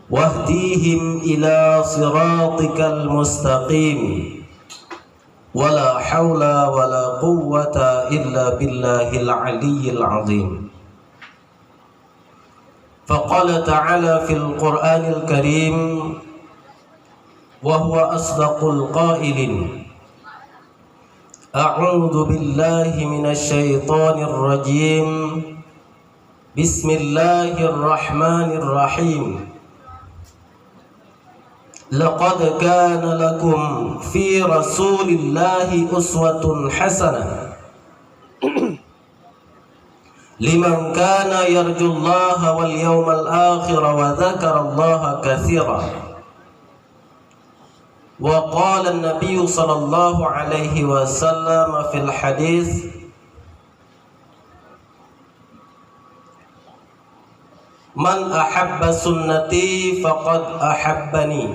واهديهم إلى صراطك المستقيم ولا حول ولا قوة إلا بالله العلي العظيم. فقال تعالى في القرآن الكريم وهو أصدق القائلين: أعوذ بالله من الشيطان الرجيم بسم الله الرحمن الرحيم لقد كان لكم في رسول الله أسوة حسنة لمن كان يرجو الله واليوم الآخر وذكر الله كثيرا. وقال النبي صلى الله عليه وسلم في الحديث: من أحب سنتي فقد أحبني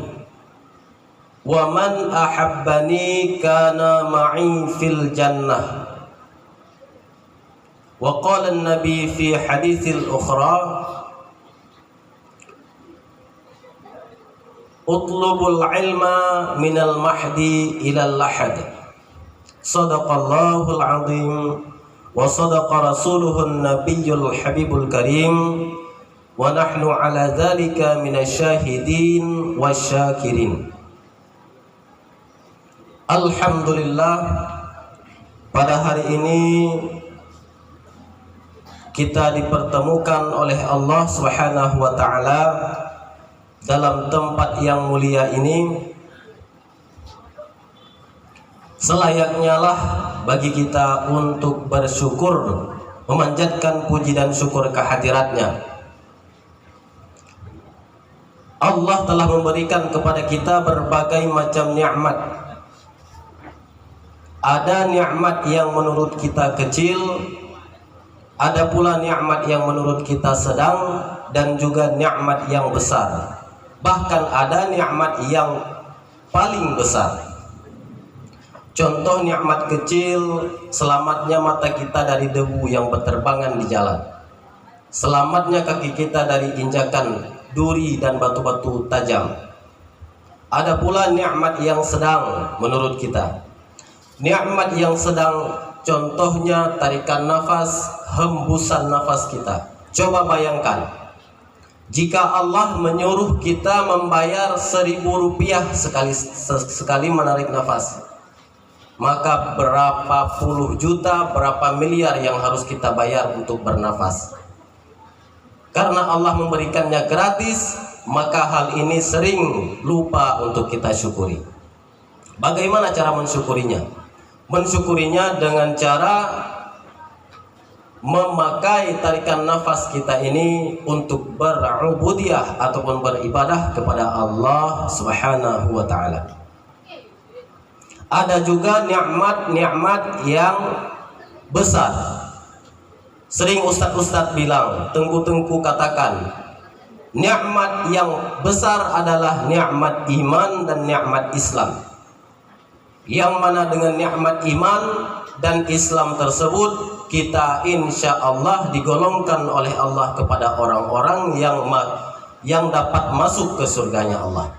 ومن أحبني كان معي في الجنة. وقال النبي في حديث الأخرى: اطلبوا العلم من المهد إلى اللحد. صدق الله العظيم وصدق رسوله النبي الحبيب الكريم ونحن على ذلك من الشاهدين والشاكرين. Alhamdulillah, pada hari ini kita dipertemukan oleh Allah Subhanahu wa taala dalam tempat yang mulia ini. Selayaknya lah bagi kita untuk bersyukur, memanjatkan puji dan syukur kehadiratnya. Allah telah memberikan kepada kita berbagai macam nikmat. Ada nikmat yang menurut kita kecil, ada pula nikmat yang menurut kita sedang, dan juga nikmat yang besar. Bahkan ada nikmat yang paling besar. Contoh nikmat kecil, selamatnya mata kita dari debu yang berterbangan di jalan, selamatnya kaki kita dari injakan duri dan batu-batu tajam. Ada pula nikmat yang sedang menurut kita. Nikmat yang sedang contohnya tarikan nafas, hembusan nafas kita. Coba bayangkan, jika Allah menyuruh kita membayar 1.000 rupiah sekali menarik nafas, maka berapa puluh juta, berapa miliar yang harus kita bayar untuk bernafas. Karena Allah memberikannya gratis, maka hal ini sering lupa untuk kita syukuri. Bagaimana cara mensyukurinya? Mensyukurinya dengan cara memakai tarikan nafas kita ini untuk berubudiyah ataupun beribadah kepada Allah Subhanahu wa taala. Ada juga nikmat-nikmat yang besar. Sering ustaz-ustaz bilang, tengku-tengku katakan, nikmat yang besar adalah nikmat iman dan nikmat Islam. Yang mana dengan nikmat iman dan Islam tersebut, kita insya Allah digolongkan oleh Allah kepada orang-orang yang dapat masuk ke surganya Allah.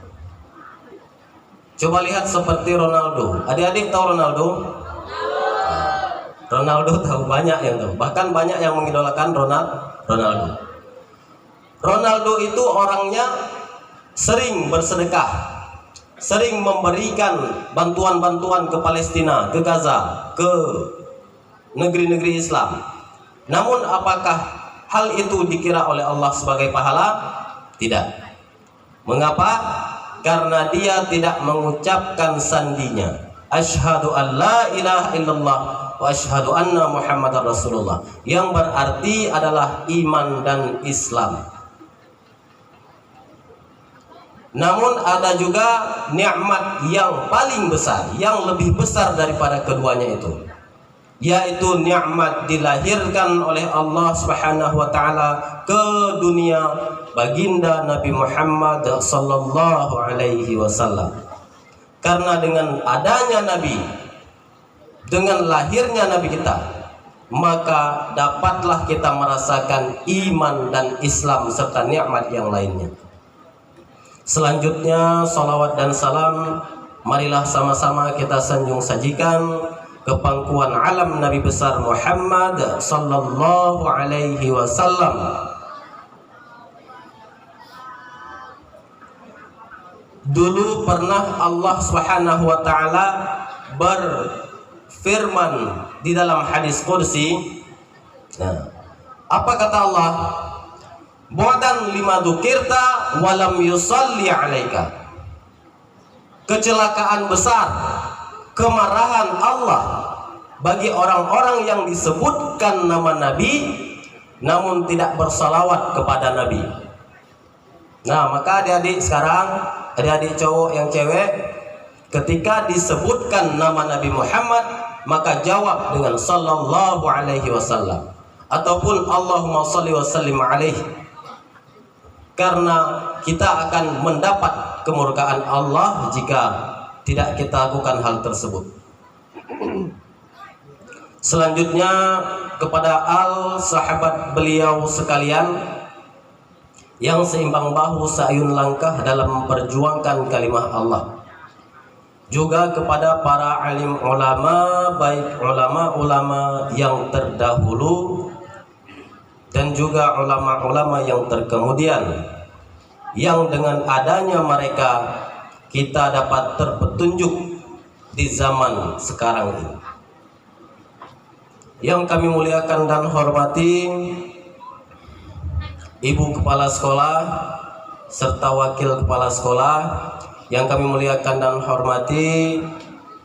Coba lihat seperti Ronaldo. Adik-adik tahu Ronaldo? Ronaldo tahu, banyak yang tahu. Bahkan banyak yang mengidolakan Ronaldo. Ronaldo itu orangnya sering bersedekah, sering memberikan bantuan-bantuan ke Palestina, ke Gaza, ke negeri-negeri Islam. Namun apakah hal itu dikira oleh Allah sebagai pahala? Tidak. Mengapa? Karena dia tidak mengucapkan sandinya, asyhadu an la ilaha illallah wa asyhadu anna muhammadar rasulullah, yang berarti adalah iman dan Islam. Namun ada juga nikmat yang paling besar, yang lebih besar daripada keduanya itu, yaitu nikmat dilahirkan oleh Allah Subhanahu wa taala ke dunia baginda Nabi Muhammad sallallahu alaihi wasallam. Karena dengan adanya Nabi, dengan lahirnya Nabi kita, maka dapatlah kita merasakan iman dan Islam serta nikmat yang lainnya. Selanjutnya salawat dan salam marilah sama-sama kita sanjung sajikan ke pangkuan alam Nabi besar Muhammad sallallahu alaihi wasallam. Dulu pernah Allah Subhanahu wa taala berfirman di dalam hadis qudsi. Nah, apa kata Allah? Bu'dan lima dzukirta wa lam yusalli 'alaika. Kecelakaan besar, kemarahan Allah bagi orang-orang yang disebutkan nama Nabi namun tidak bersalawat kepada Nabi. Nah, maka adik-adik sekarang, adik-adik cowok yang cewek, ketika disebutkan nama Nabi Muhammad, maka jawab dengan sallallahu alaihi wasallam ataupun Allahumma shalli wa sallim alaihi, karena kita akan mendapat kemurkaan Allah jika tidak kita lakukan hal tersebut. Selanjutnya kepada al sahabat beliau sekalian yang seimbang bahu seayun langkah dalam memperjuangkan kalimah Allah, juga kepada para alim ulama, baik ulama-ulama yang terdahulu dan juga ulama-ulama yang terkemudian, yang dengan adanya mereka kita dapat terpetunjuk di zaman sekarang ini. Yang kami muliakan dan hormati Ibu Kepala Sekolah serta Wakil Kepala Sekolah, yang kami muliakan dan hormati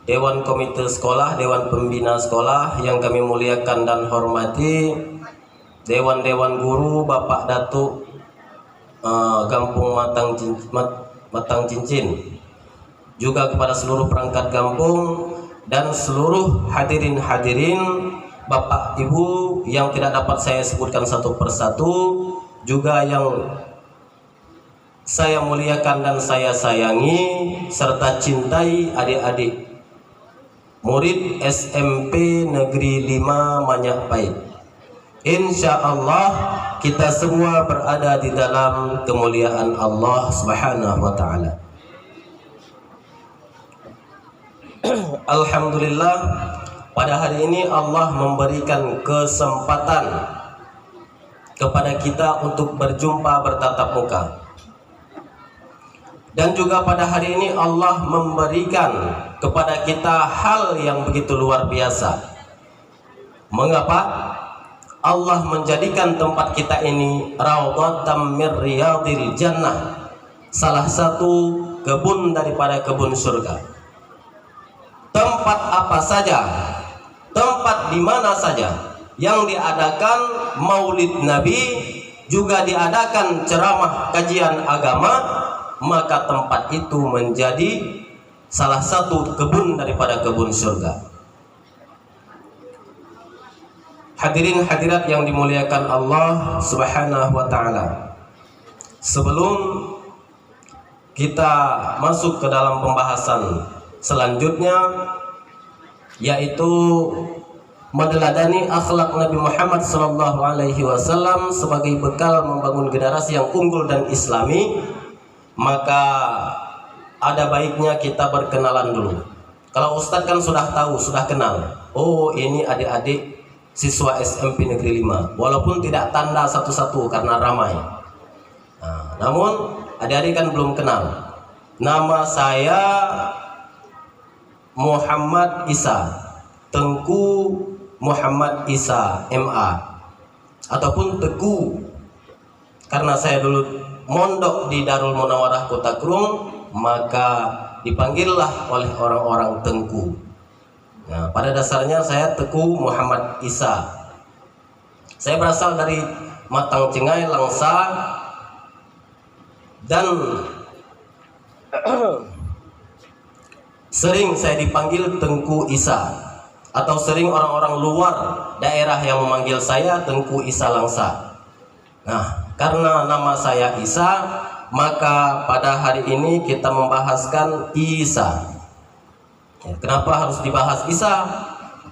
Dewan Komite Sekolah, Dewan Pembina Sekolah, yang kami muliakan dan hormati Dewan-Dewan Guru, Bapak Datuk Gampung Matang Cincin, juga kepada seluruh perangkat kampung dan seluruh hadirin Bapak Ibu yang tidak dapat saya sebutkan satu persatu, juga yang saya muliakan dan saya sayangi serta cintai adik-adik murid SMP Negeri 5 Manyak Pahit. Insya Allah kita semua berada di dalam kemuliaan Allah Subhanahu wa taala. Alhamdulillah, pada hari ini Allah memberikan kesempatan kepada kita untuk berjumpa bertatap muka. Dan juga pada hari ini Allah memberikan kepada kita hal yang begitu luar biasa. Mengapa? Allah menjadikan tempat kita ini raudhatam mir riyadil jannah, salah satu kebun daripada kebun surga. Tempat apa saja, tempat di mana saja yang diadakan maulid Nabi, juga diadakan ceramah kajian agama, maka tempat itu menjadi salah satu kebun daripada kebun surga. Hadirin hadirat yang dimuliakan Allah Subhanahu wa taala, sebelum kita masuk ke dalam pembahasan selanjutnya, yaitu meneladani akhlak Nabi Muhammad sallallahu alaihi wasallam sebagai bekal membangun generasi yang unggul dan islami, maka ada baiknya kita berkenalan dulu. Kalau Ustadz kan sudah tahu, sudah kenal. Oh, ini adik-adik siswa SMP Negeri 5, walaupun tidak tanda satu-satu karena ramai. Nah, namun adik-adik kan belum kenal. Nama saya Muhammad Isa, Tengku Muhammad Isa MA, ataupun Teguh, karena saya dulu mondok di Darul Munawarah Kota Krung, maka dipanggillah oleh orang-orang Tengku. Nah, pada dasarnya saya Teguh Muhammad Isa. Saya berasal dari Matang Cengai, Langsa, dan sering saya dipanggil Tengku Isa, atau sering orang-orang luar daerah yang memanggil saya Tengku Isa Langsa. Nah, karena nama saya Isa, maka pada hari ini kita membahaskan Isa. Kenapa harus dibahas Isa?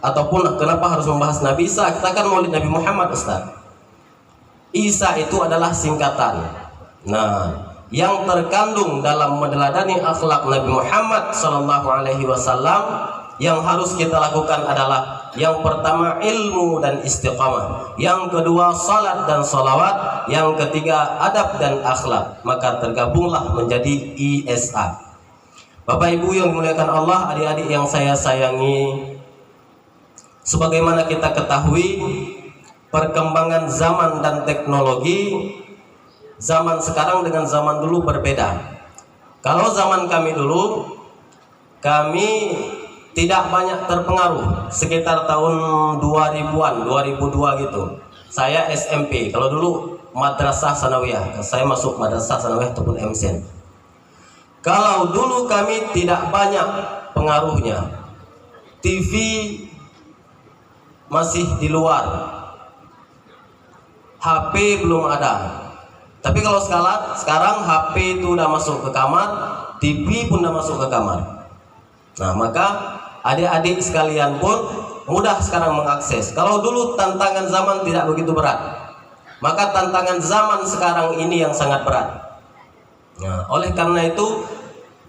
Ataupun kenapa harus membahas Nabi Isa? Kita kan maulid Nabi Muhammad, Ustaz. Isa itu adalah singkatan. Nah, yang terkandung dalam meneladani akhlak Nabi Muhammad SAW yang harus kita lakukan adalah yang pertama ilmu dan istiqamah, yang kedua salat dan salawat, yang ketiga adab dan akhlak. Maka tergabunglah menjadi ISA. Bapak Ibu yang dimuliakan Allah, adik-adik yang saya sayangi, sebagaimana kita ketahui perkembangan zaman dan teknologi, zaman sekarang dengan zaman dulu berbeda. Kalau zaman kami dulu, kami tidak banyak terpengaruh, sekitar tahun 2000-an, 2002 gitu. Saya SMP, kalau dulu Madrasah Sanawiyah, saya masuk Madrasah Sanawiyah ataupun MSN. Kalau dulu kami tidak banyak pengaruhnya, TV masih di luar, HP belum ada. Tapi kalau sekarang HP itu udah masuk ke kamar, TV pun udah masuk ke kamar. Nah, maka adik-adik sekalian pun mudah sekarang mengakses. Kalau dulu tantangan zaman tidak begitu berat, maka tantangan zaman sekarang ini yang sangat berat. Nah, oleh karena itu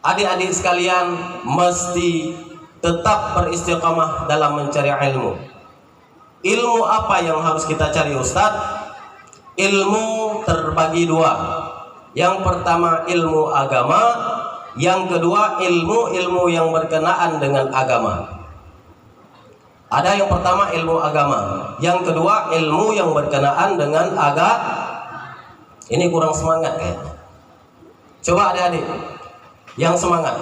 adik-adik sekalian mesti tetap beristiqamah dalam mencari ilmu. Ilmu apa yang harus kita cari, Ustadz? Ilmu terbagi dua. Yang pertama ilmu agama, yang kedua ilmu yang berkenaan dengan agama. Ada yang pertama ilmu agama, yang kedua ilmu yang berkenaan dengan agama. Ini kurang semangat kayaknya. Coba adik-adik yang semangat,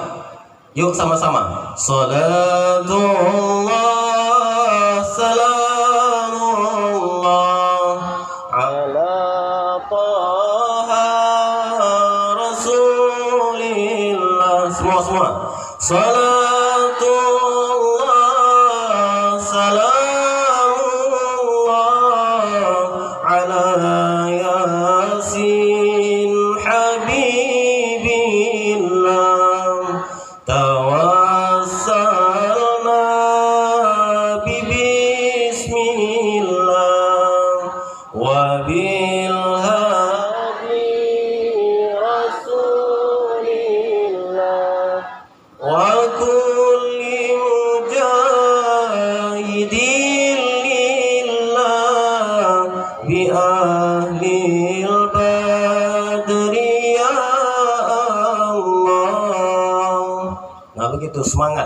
yuk sama-sama. Salatullah salamullah ala taha rasulillah. Semua salatullah salamullah ala yasin habibillah tawassalna bismillah wa bil hadi rasulillah wa kulli mujahidin lillah bi ahlil badri ya Allah. Nah, begitu semangat.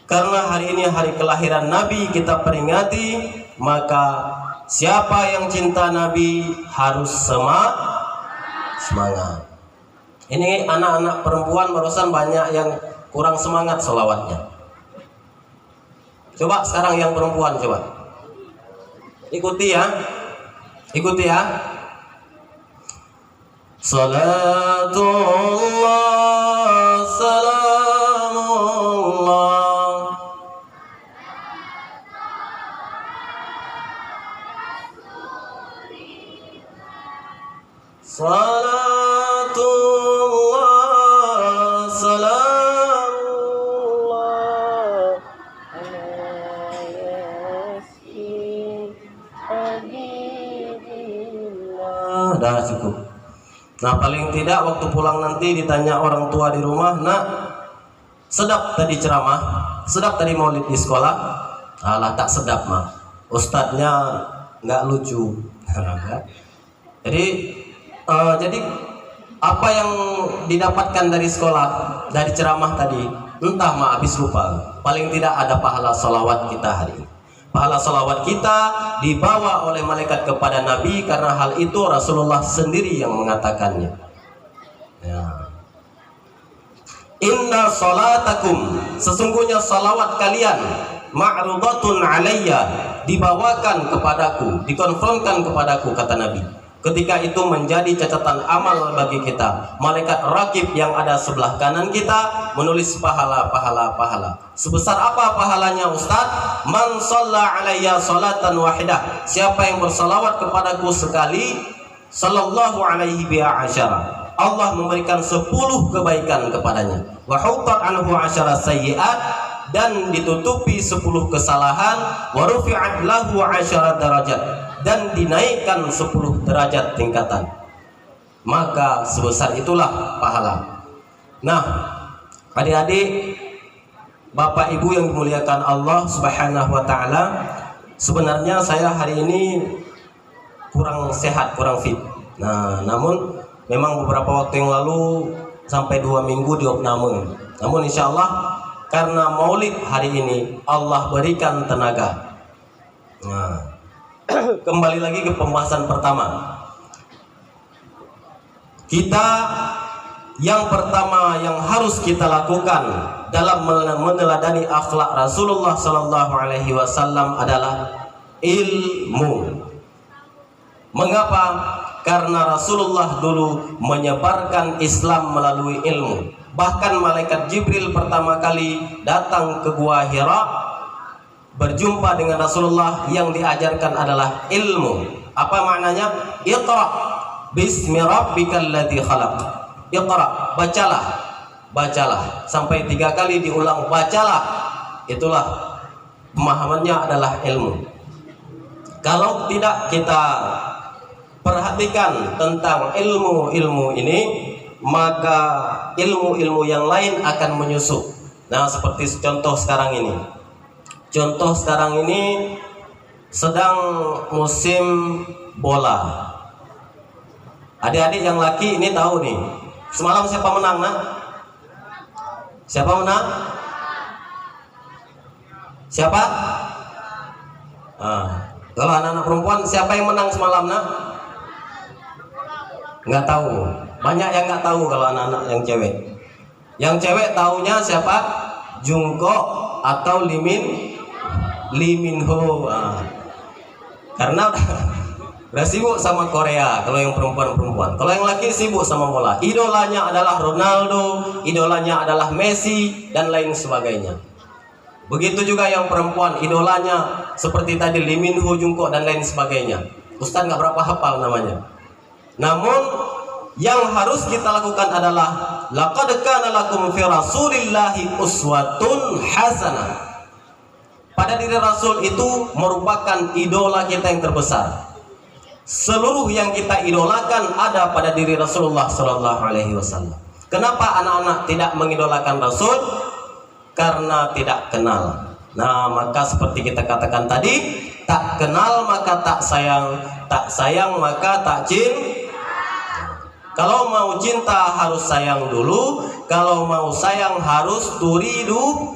Karena hari ini hari kelahiran Nabi kita peringati, maka siapa yang cinta Nabi harus semangat. Ini anak-anak perempuan barusan banyak yang kurang semangat selawatnya. Coba sekarang yang perempuan coba. Ikuti ya. Salatullah salamullah salatullah salamullah ala yasin habibillah. Dah cukup. Nah, paling tidak waktu pulang nanti ditanya orang tua di rumah, "Nak, sedap tadi ceramah, sedap tadi maulid di sekolah." Alah, tak sedap mah, ustadznya nggak lucu. Jadi apa yang didapatkan dari sekolah, dari ceramah tadi, entah mah habis lupa. Paling tidak ada pahala salawat kita hari ini. Pahala salawat kita dibawa oleh malaikat kepada Nabi, karena hal itu Rasulullah sendiri yang mengatakannya. Ya. Inna salatakum, sesungguhnya salawat kalian, ma'rudatun alayya, dibawakan kepadaku, dikonfronkan kepadaku, kata Nabi. Ketika itu menjadi catatan amal bagi kita. Malaikat rakib yang ada sebelah kanan kita menulis pahala. Sebesar apa pahalanya, Ustaz? Man shalla alayya salatan wahidah, siapa yang bersalawat kepadaku sekali, sallallahu alaihi biha asyara, Allah memberikan 10 kebaikan kepadanya. Wa hutat anhu asyara sayyi'at, dan ditutupi 10 kesalahan. Wa rufi'at lahu asyara darajat, dan dinaikkan 10 derajat tingkatan. maka sebesar itulah pahala. Nah, adik-adik, Bapak Ibu yang dimuliakan Allah Subhanahu wa taala, sebenarnya saya hari ini kurang sehat, kurang fit. Nah, namun memang beberapa waktu yang lalu sampai 2 minggu di opname. Namun insya Allah karena maulid hari ini Allah berikan tenaga. Nah, kembali lagi ke pembahasan pertama. Kita yang pertama yang harus kita lakukan dalam meneladani akhlak Rasulullah Sallallahu Alaihi Wasallam adalah ilmu. Mengapa? Karena Rasulullah dulu menyebarkan Islam melalui ilmu. Bahkan malaikat Jibril pertama kali datang ke Gua Hira berjumpa dengan Rasulullah, yang diajarkan adalah ilmu. Apa maknanya? Iqra bismi rabbikal ladzi khalaq. Iqra, bacalah sampai 3 kali diulang, bacalah. Itulah pemahamannya adalah ilmu. Kalau tidak kita perhatikan tentang ilmu-ilmu ini, maka ilmu-ilmu yang lain akan menyusup. Nah, seperti contoh sekarang ini. Contoh sekarang ini sedang musim bola. Adik-adik yang laki ini tahu nih, semalam siapa menang, nak? Siapa menang? Siapa? Kalau anak-anak perempuan, siapa yang menang semalam, nak? Nggak tahu. Banyak yang nggak tahu kalau anak-anak yang cewek. Yang cewek taunya siapa? Jungkook atau Lee Min Ho. Karena udah sibuk sama Korea kalau yang perempuan-perempuan. Kalau yang laki sibuk sama bola. Idolanya adalah Ronaldo, idolanya adalah Messi, dan lain sebagainya. Begitu juga yang perempuan, idolanya seperti tadi Lee Min Ho, Jungkook, dan lain sebagainya. Ustaz nggak berapa hafal namanya. Namun yang harus kita lakukan adalah laqad kana lakum fi rasulillahi uswatun hasanah. Pada diri Rasul itu merupakan idola kita yang terbesar. Seluruh yang kita idolakan ada pada diri Rasulullah Sallallahu Alaihi Wasallam. Kenapa anak-anak tidak mengidolakan Rasul? Karena tidak kenal. Nah, maka seperti kita katakan tadi, tak kenal maka tak sayang, tak sayang maka tak cinta. Kalau mau cinta harus sayang dulu, kalau mau sayang harus turidu,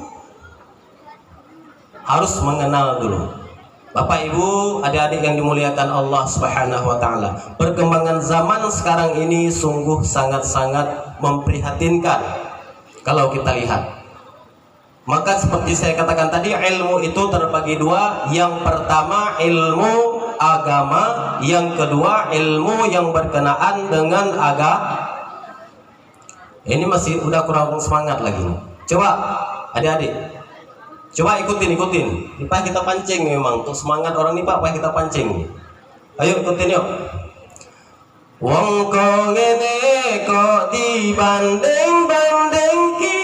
harus mengenal dulu. Bapak Ibu, adik-adik yang dimuliakan Allah Subhanahu wa taala, perkembangan zaman sekarang ini sungguh sangat-sangat memprihatinkan kalau kita lihat. Maka seperti saya katakan tadi, ilmu itu terbagi 2. Yang pertama ilmu agama, yang kedua ilmu yang berkenaan dengan agama. Ini masih udah kurang semangat lagi. Coba adik-adik, coba ikutin. Ini Pak kita pancing memang untuk semangat orang ini Pak kita pancing. Ayo ikutin yuk. Wong kok ngene kok dibanding-bandingke.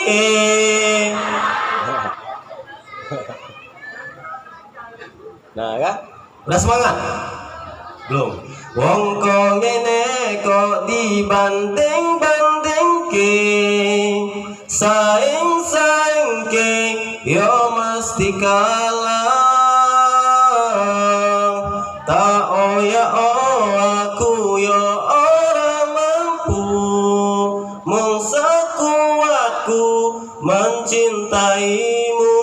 Nah kan? Udah semangat? Belum. Wong kok ngene kok dibanding-bandingke, saing-saingke yo mesti kalah. Tak oya aku yo ora mampu, mung sekuatku mencintaimu.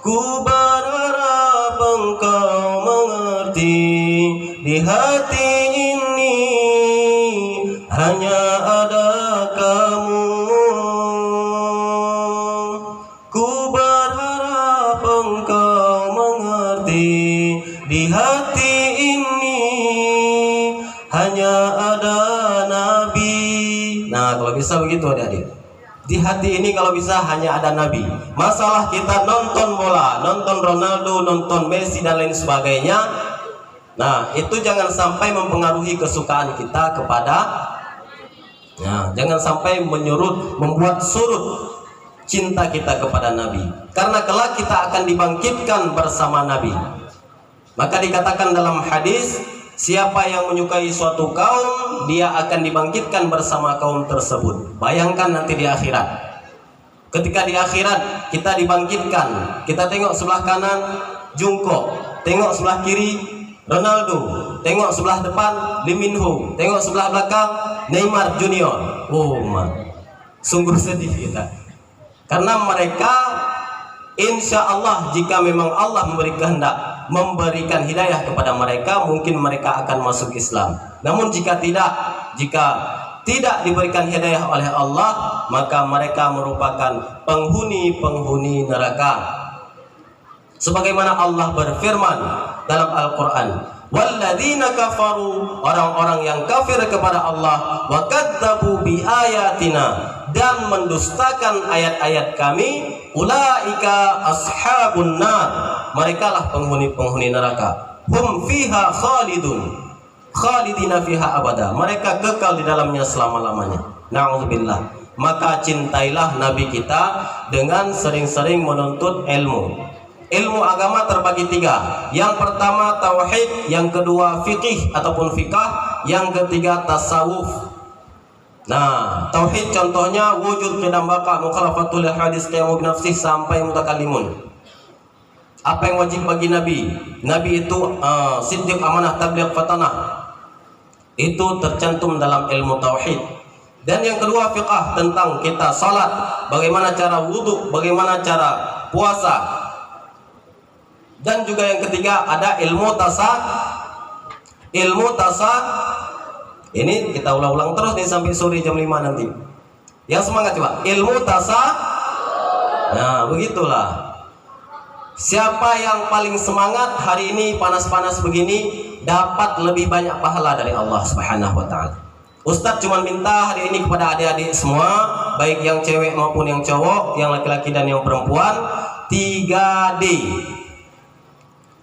Ku berharap engkau mengerti, di hati ini hanya ada kamu. Ku berharap engkau mengerti, di hati ini hanya ada Nabi. Nah, kalau bisa begitu adik-adik. Di hati ini kalau bisa hanya ada Nabi. Masalah kita nonton bola, nonton Ronaldo, nonton Messi dan lain sebagainya, nah itu jangan sampai mempengaruhi kesukaan kita kepada, nah, jangan sampai membuat surut cinta kita kepada Nabi. Karena kelak kita akan dibangkitkan bersama Nabi. Maka dikatakan dalam hadis, siapa yang menyukai suatu kaum, dia akan dibangkitkan bersama kaum tersebut. Bayangkan nanti di akhirat. Ketika di akhirat kita dibangkitkan, kita tengok sebelah kanan Jungkook, tengok sebelah kiri Ronaldo, tengok sebelah depan Lee Min Ho, tengok sebelah belakang Neymar Junior. Oh man, sungguh sedih kita. Karena mereka insya Allah, jika memang Allah memberi kehendak, memberikan hidayah kepada mereka, mungkin mereka akan masuk Islam. Namun jika tidak diberikan hidayah oleh Allah, maka mereka merupakan penghuni neraka. Sebagaimana Allah berfirman dalam Al-Quran, walladzina kafaru, orang-orang yang kafir kepada Allah, wa kadzabu bi ayatina, dan mendustakan ayat-ayat kami, ulaika ashabun nar, merekalah penghuni neraka, hum fiha khalidina fiha abada, mereka kekal di dalamnya selama-lamanya. Na'udzubillah. Maka cintailah Nabi kita dengan sering-sering menuntut ilmu. Ilmu agama terbagi 3. Yang pertama tauhid, yang kedua fikih ataupun fikah, yang ketiga tasawuf. Nah, tauhid contohnya wujud qidam baqa, mukhalafatul hadis, qiyamu binafsih, sampai mutakallimun. Apa yang wajib bagi Nabi? Nabi itu siddiq, amanah, tabligh, fatanah. Itu tercantum dalam ilmu tauhid. Dan yang kedua fiqh, tentang kita salat, bagaimana cara wudhu, bagaimana cara puasa. Dan juga yang ketiga ada ilmu ini kita ulang-ulang terus nih sampai sore jam 5 nanti. Yang semangat coba ilmu nah begitulah. Siapa yang paling semangat hari ini panas-panas begini dapat lebih banyak pahala dari Allah Subhanahu wa taala. Ustadz cuma minta hari ini kepada adik-adik semua, baik yang cewek maupun yang cowok, yang laki-laki dan yang perempuan, 3D.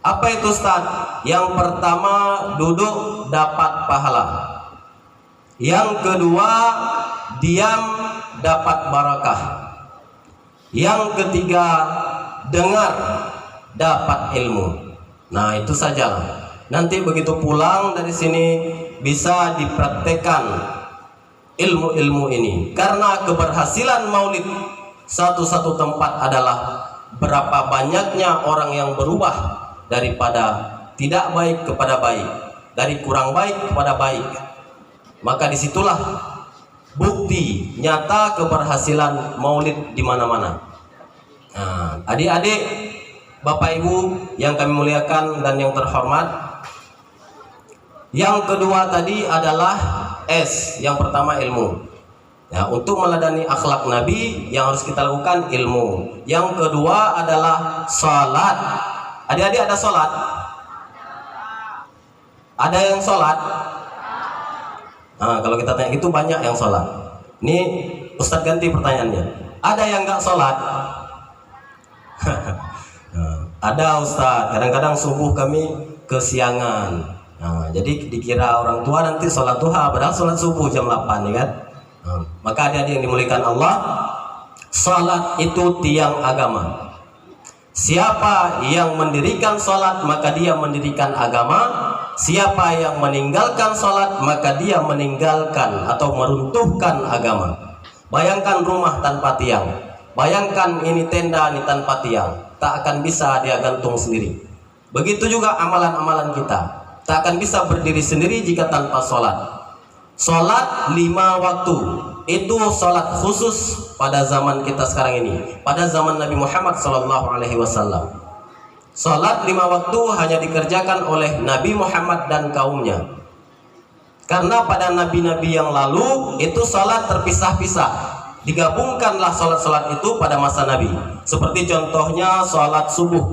Apa itu Ustaz? Yang pertama duduk dapat pahala. Yang kedua diam dapat barakah. Yang ketiga dengar dapat ilmu. Nah itu saja. Nanti begitu pulang dari sini bisa dipraktekkan ilmu-ilmu ini. Karena keberhasilan maulid satu-satu tempat adalah berapa banyaknya orang yang berubah daripada tidak baik kepada baik, dari kurang baik kepada baik. Maka disitulah bukti nyata keberhasilan maulid di mana-mana. Nah, adik-adik, bapak ibu yang kami muliakan dan yang terhormat, yang kedua tadi adalah S, yang pertama ilmu. Ya, untuk meladani akhlak Nabi yang harus kita lakukan ilmu. Yang kedua adalah salat. Adik-adik ada sholat? Ada yang sholat? Nah, kalau kita tanya itu banyak yang sholat. Ini Ustadz ganti pertanyaannya. Ada yang nggak sholat? Ada Ustadz. Kadang-kadang subuh kami kesiangan. Nah, jadi dikira orang tua nanti sholat duha, padahal sholat subuh jam 8 ya kan? Maka adik-adik yang dimuliakan Allah, sholat itu tiang agama. Siapa yang mendirikan sholat maka dia mendirikan agama. Siapa yang meninggalkan sholat maka dia meninggalkan atau meruntuhkan agama. Bayangkan rumah tanpa tiang, bayangkan ini tenda ini tanpa tiang, tak akan bisa dia gantung sendiri. Begitu juga amalan-amalan kita, tak akan bisa berdiri sendiri jika tanpa sholat. Sholat 5 waktu itu sholat khusus pada zaman kita sekarang ini, pada zaman Nabi Muhammad SAW. Sholat 5 waktu hanya dikerjakan oleh Nabi Muhammad dan kaumnya. Karena pada nabi-nabi yang lalu itu sholat terpisah-pisah, digabungkanlah sholat-sholat itu pada masa Nabi. Seperti contohnya sholat subuh.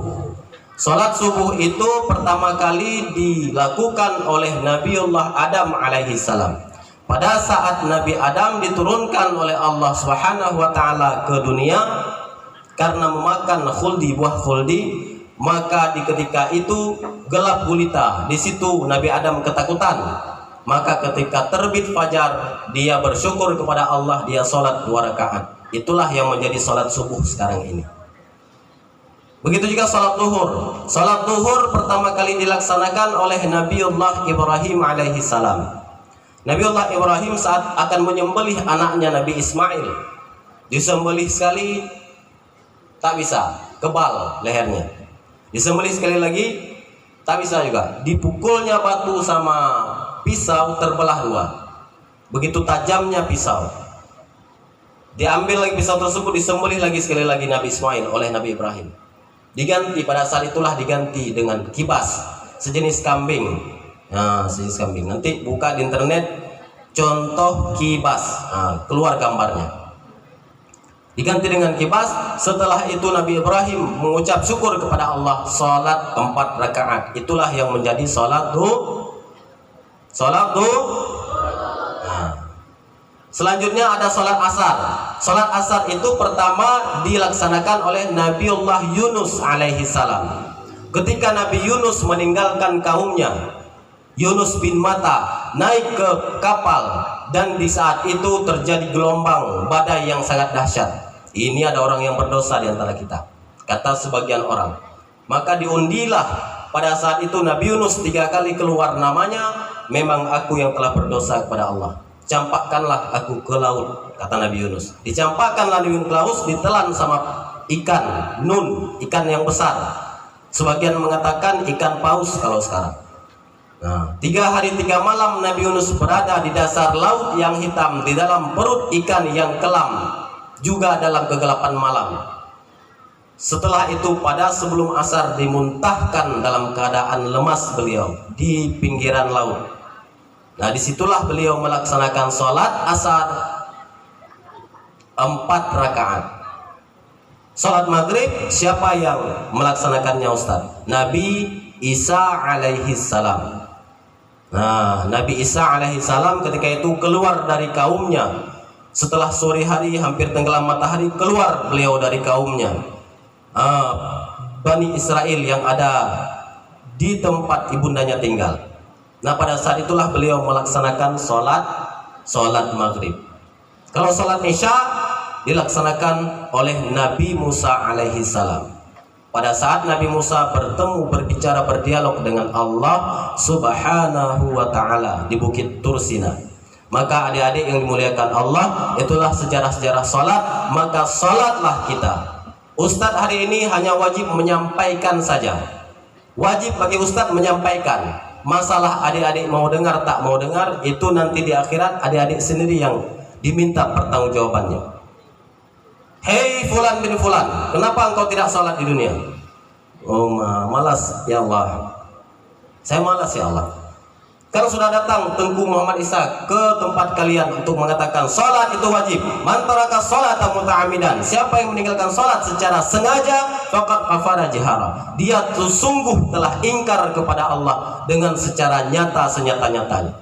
Sholat subuh itu pertama kali dilakukan oleh Nabiullah Adam alaihissalam. Pada saat Nabi Adam diturunkan oleh Allah Subhanahu wa taala ke dunia karena memakan khuldi, buah khuldi, maka di ketika itu gelap gulita. Di situ Nabi Adam ketakutan. Maka ketika terbit fajar, dia bersyukur kepada Allah, dia sholat 2 rakaat. Itulah yang menjadi sholat subuh sekarang ini. Begitu juga salat duhur. Salat duhur pertama kali dilaksanakan oleh Nabiullah Ibrahim alaihi salam. Nabiullah Ibrahim saat akan menyembelih anaknya Nabi Ismail, disembelih sekali tak bisa, kebal lehernya. Disembelih sekali lagi tak bisa juga. Dipukulnya batu sama pisau terbelah dua. Begitu tajamnya pisau. Diambil lagi pisau tersebut, disembelih lagi sekali lagi Nabi Ismail oleh Nabi Ibrahim. Diganti pada saat itulah diganti dengan kibas, sejenis kambing. Nah, sejenis kambing. Nanti buka di internet contoh kibas, keluar gambarnya. Diganti dengan kibas. Setelah itu Nabi Ibrahim mengucap syukur kepada Allah, salat 4 rakaat. Itulah yang menjadi salat duhur. Selanjutnya ada salat asar. Salat asar itu pertama dilaksanakan oleh Nabiullah Yunus alaihi salam. Ketika Nabi Yunus meninggalkan kaumnya, Yunus bin Matta naik ke kapal, dan di saat itu terjadi gelombang badai yang sangat dahsyat. Ini ada orang yang berdosa di antara kita, kata sebagian orang. Maka diundilah pada saat itu Nabi Yunus 3 kali keluar namanya, memang aku yang telah berdosa kepada Allah. Campakkanlah aku ke laut, kata Nabi Yunus. Dicampakkanlah Nabi Yunus ke laut, ditelan sama ikan nun, ikan yang besar. Sebagian mengatakan ikan paus kalau sekarang. Nah, 3 hari 3 malam Nabi Yunus berada di dasar laut yang hitam, di dalam perut ikan yang kelam, juga dalam kegelapan malam. Setelah itu pada sebelum asar dimuntahkan dalam keadaan lemas beliau di pinggiran laut. Nah, disitulah beliau melaksanakan sholat asar 4 rakaat. Sholat maghrib siapa yang melaksanakannya Ustaz? Nabi Isa alaihi salam. Nah, Nabi Isa alaihi salam ketika itu keluar dari kaumnya. Setelah sore hari hampir tenggelam matahari, keluar beliau dari kaumnya, Bani Israel yang ada di tempat ibundanya tinggal. Nah, pada saat itulah beliau melaksanakan sholat maghrib. Kalau sholat isya dilaksanakan oleh Nabi Musa alaihi salam. Pada saat Nabi Musa berbicara, berdialog dengan Allah subhanahu wa ta'ala di Bukit Tursina. Maka adik-adik yang dimuliakan Allah, itulah sejarah-sejarah sholat. Maka sholatlah kita. Ustadz hari ini hanya wajib menyampaikan saja. Wajib bagi Ustadz menyampaikan. Masalah adik-adik mau dengar tak mau dengar, itu nanti di akhirat adik-adik sendiri yang diminta pertanggungjawabannya. Hei fulan bin fulan, kenapa engkau tidak sholat di dunia? Oh, malas ya Allah. Saya malas ya Allah. Kalau sudah datang Tengku Muhammad Isa ke tempat kalian untuk mengatakan sholat itu wajib. Man taraka sholata muta'ammidan, siapa yang meninggalkan sholat secara sengaja, faqad kafara jihara, dia sungguh telah ingkar kepada Allah dengan secara nyata, senyata-nyatanya.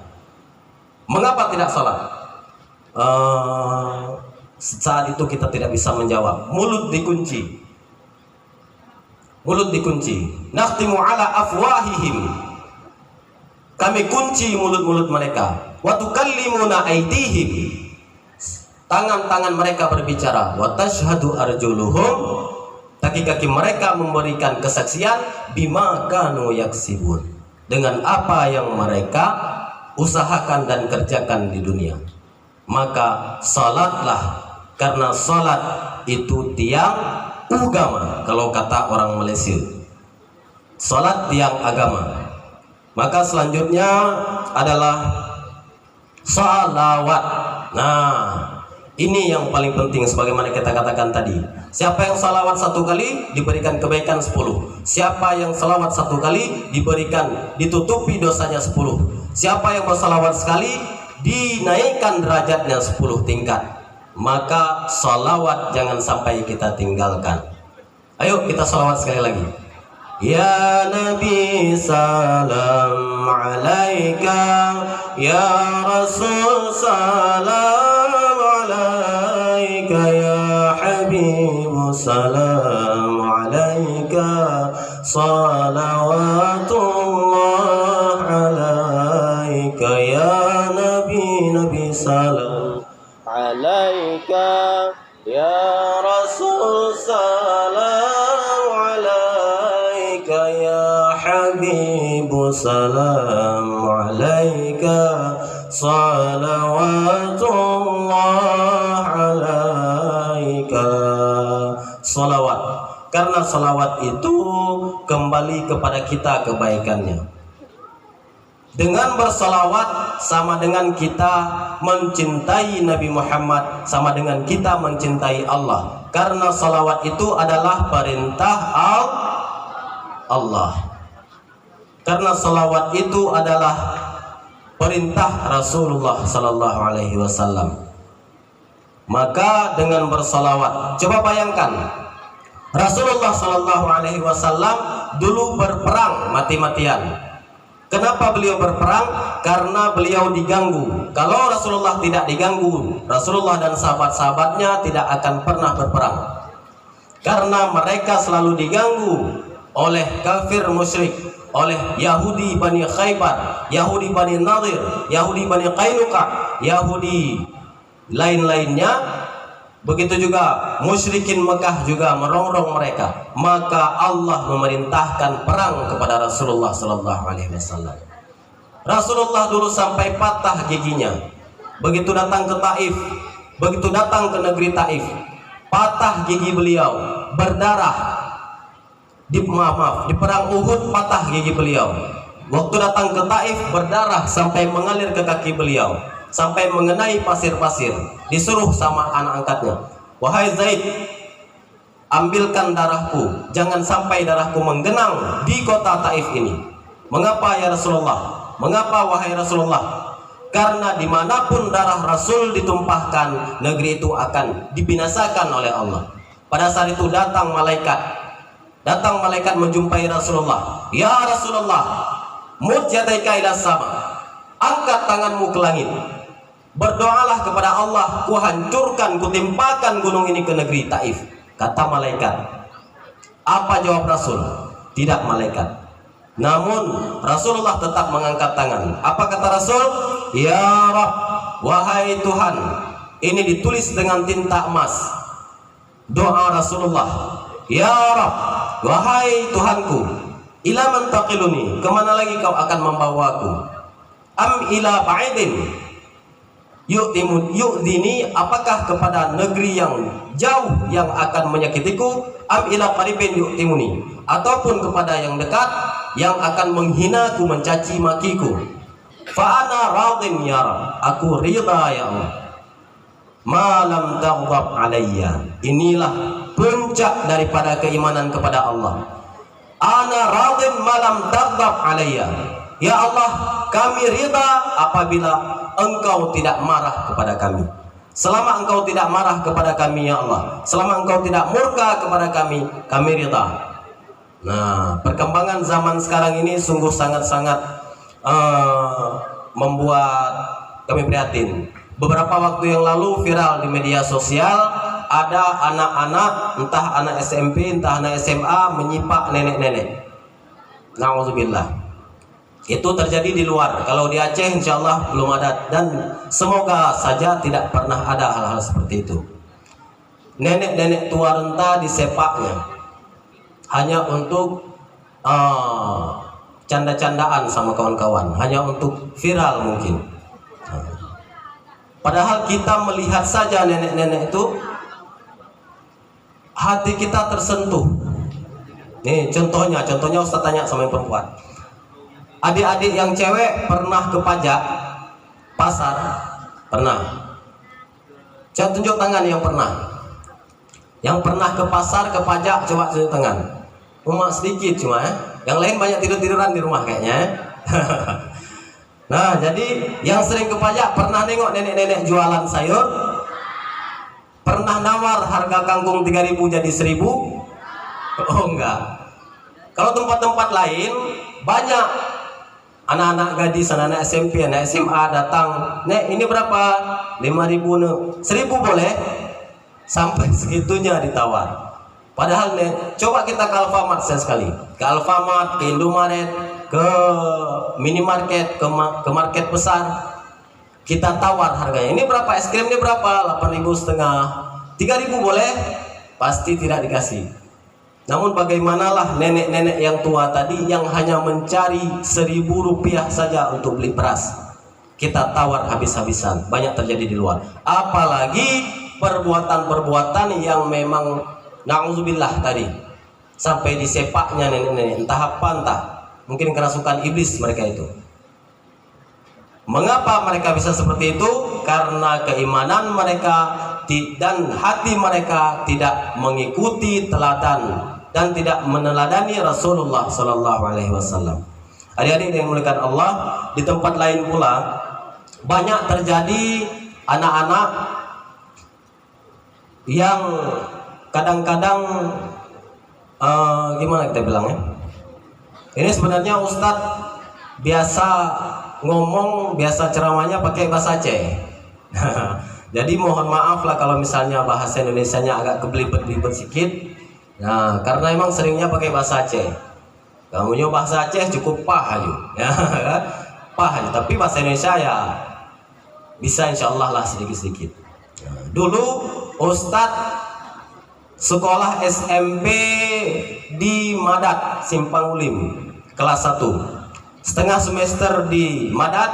Mengapa tidak sholat? Saat itu kita tidak bisa menjawab. Mulut dikunci. Nakhtimu ala afwahihim, kami kunci mulut-mulut mereka. Wa tukallimuna aydihim, tangan-tangan mereka berbicara. Wa tashhadu arjuluhum, kaki-kaki mereka memberikan kesaksian. Bima kanu yaksibun, dengan apa yang mereka usahakan dan kerjakan di dunia. Maka salatlah, karena salat itu tiang agama. Kalau kata orang Malaysia, salat tiang agama. Maka selanjutnya adalah salawat. Nah, ini yang paling penting sebagaimana kita katakan tadi. Siapa yang salawat 1 kali diberikan kebaikan 10. Siapa yang salawat 1 kali ditutupi dosanya 10. Siapa yang bersalawat sekali dinaikkan derajatnya 10 tingkat. Maka salawat jangan sampai kita tinggalkan. Ayo kita salawat sekali lagi. Ya Nabi salam alaika, ya Rasul salam alaika, ya Habib salam alaika, salawatullah alaika, ya Nabi salam alaika, ya Rasul salam alaika. والسلام عليك صلوات الله عليك. Salawat, karena salawat itu kembali kepada kita kebaikannya. Dengan bersalawat sama dengan kita mencintai Nabi Muhammad, sama dengan kita mencintai Allah. Karena salawat itu adalah perintah Allah. Karena salawat itu adalah perintah Rasulullah Sallallahu Alaihi Wasallam. Maka dengan bersalawat, coba bayangkan Rasulullah Sallallahu Alaihi Wasallam dulu berperang mati-matian. Kenapa beliau berperang? Karena beliau diganggu. Kalau Rasulullah tidak diganggu, Rasulullah dan sahabat-sahabatnya tidak akan pernah berperang. Karena mereka selalu diganggu oleh kafir musyrik, oleh Yahudi Bani Khaybar, Yahudi Bani Nadir, Yahudi Bani Qainuqa, Yahudi lain-lainnya. Begitu juga musyrikin Mekah juga merongrong mereka. Maka Allah memerintahkan perang kepada Rasulullah Sallallahu Alaihi Wasallam. Rasulullah dulu sampai patah giginya. Begitu datang ke Taif, begitu datang ke negeri Taif, patah gigi beliau, berdarah. Di perang Uhud patah gigi beliau. Waktu datang ke Taif berdarah sampai mengalir ke kaki beliau, sampai mengenai pasir-pasir. Disuruh sama anak angkatnya, wahai Zaid, ambilkan darahku, jangan sampai darahku menggenang di kota Taif ini. Mengapa ya Rasulullah? Mengapa wahai Rasulullah? Karena dimanapun darah Rasul ditumpahkan, negeri itu akan dibinasakan oleh Allah. Pada saat itu datang malaikat menjumpai Rasulullah. Ya Rasulullah, mud yadaika ila sama, angkat tanganmu ke langit, berdoalah kepada Allah, kuhancurkan, kutimpakan gunung ini ke negeri Taif. Kata malaikat. Apa jawab Rasul? Tidak malaikat. Namun Rasulullah tetap mengangkat tangan. Apa kata Rasul? Ya Rabb, wahai Tuhan. Ini ditulis dengan tinta emas. Doa Rasulullah. Ya Rabb, wahai Tuhanku, ila man taqiluni, kemana lagi kau akan membawaku? Am ila ba'idin yu'dini, apakah kepada negeri yang jauh yang akan menyakitiku? Am ila qaribin yu'timuni, ataupun kepada yang dekat yang akan menghinaku, mencaci makiku? Fa ana radin ya Rabb, aku ridha ya Allah. Malam taghdab alayya, inilah puncak daripada keimanan kepada Allah. Ana radin malam taghdab alayya, ya Allah, kami ridha apabila Engkau tidak marah kepada kami. Selama Engkau tidak marah kepada kami ya Allah, selama Engkau tidak murka kepada kami ridha. Nah, perkembangan zaman sekarang ini sungguh sangat-sangat membuat kami prihatin. Beberapa waktu yang lalu viral di media sosial, ada anak-anak, entah anak SMP, entah anak SMA, menyipak nenek-nenek. Na'udzubillah. Itu terjadi di luar. Kalau di Aceh insya Allah belum ada, dan semoga saja tidak pernah ada hal-hal seperti itu. Nenek-nenek tua renta disepaknya hanya untuk canda-candaan sama kawan-kawan, hanya untuk viral mungkin. Padahal kita melihat saja nenek-nenek itu, hati kita tersentuh. Nih contohnya Ustaz tanya sama yang perempuan. Adik-adik yang cewek pernah ke pajak pasar? Pernah? Coba tunjuk tangan yang pernah. Yang pernah ke pasar, ke pajak, coba tunjuk tangan. Cuma sedikit cuma ya. Yang lain banyak tidur-tiduran di rumah kayaknya. Nah, jadi yang sering ke pajak pernah nengok nenek-nenek jualan sayur? Pernah nawar harga kangkung 3.000 jadi 1.000? Oh enggak. Kalau tempat-tempat lain banyak anak-anak gadis, anak-anak SMP, anak SMA datang, "Nek, ini berapa?" 5.000 nek. 1.000 boleh? Sampai segitunya ditawar. Padahal nek, coba kita ke Alfamart sekali. Ke Alfamart, ke Indomaret, ke minimarket, ke market besar. Kita tawar harganya. Ini berapa es krim, ini berapa? 8.500. 3.000 boleh? Pasti tidak dikasih. Namun bagaimanalah nenek-nenek yang tua tadi yang hanya mencari 1.000 rupiah saja untuk beli beras, kita tawar habis-habisan. Banyak terjadi di luar. Apalagi perbuatan-perbuatan yang memang na'udzubillah tadi, sampai disepaknya nenek-nenek, entah apa entah, mungkin kerasukan iblis mereka itu. Mengapa mereka bisa seperti itu? Karena keimanan mereka dan hati mereka tidak mengikuti teladan dan tidak meneladani Rasulullah Sallallahu Alaihi Wasallam. Adik-adik yang dimuliakan Allah, di tempat lain pula banyak terjadi anak-anak yang kadang-kadang gimana kita bilangnya? Ini sebenarnya Ustadz biasa ngomong, biasa ceramahnya pakai bahasa Aceh. Jadi mohon maaf lah kalau misalnya bahasa Indonesianya agak kebelibet-belibet sedikit. Nah, karena emang seringnya pakai bahasa Aceh. Kamu nyoba bahasa Aceh cukup pah aja, ya kan? Pah aja. Tapi bahasa Indonesia ya bisa insyaallah lah sedikit-sedikit. Nah, dulu Ustadz sekolah SMP di Madat Simpang Ulim kelas 1. Setengah semester di Madat,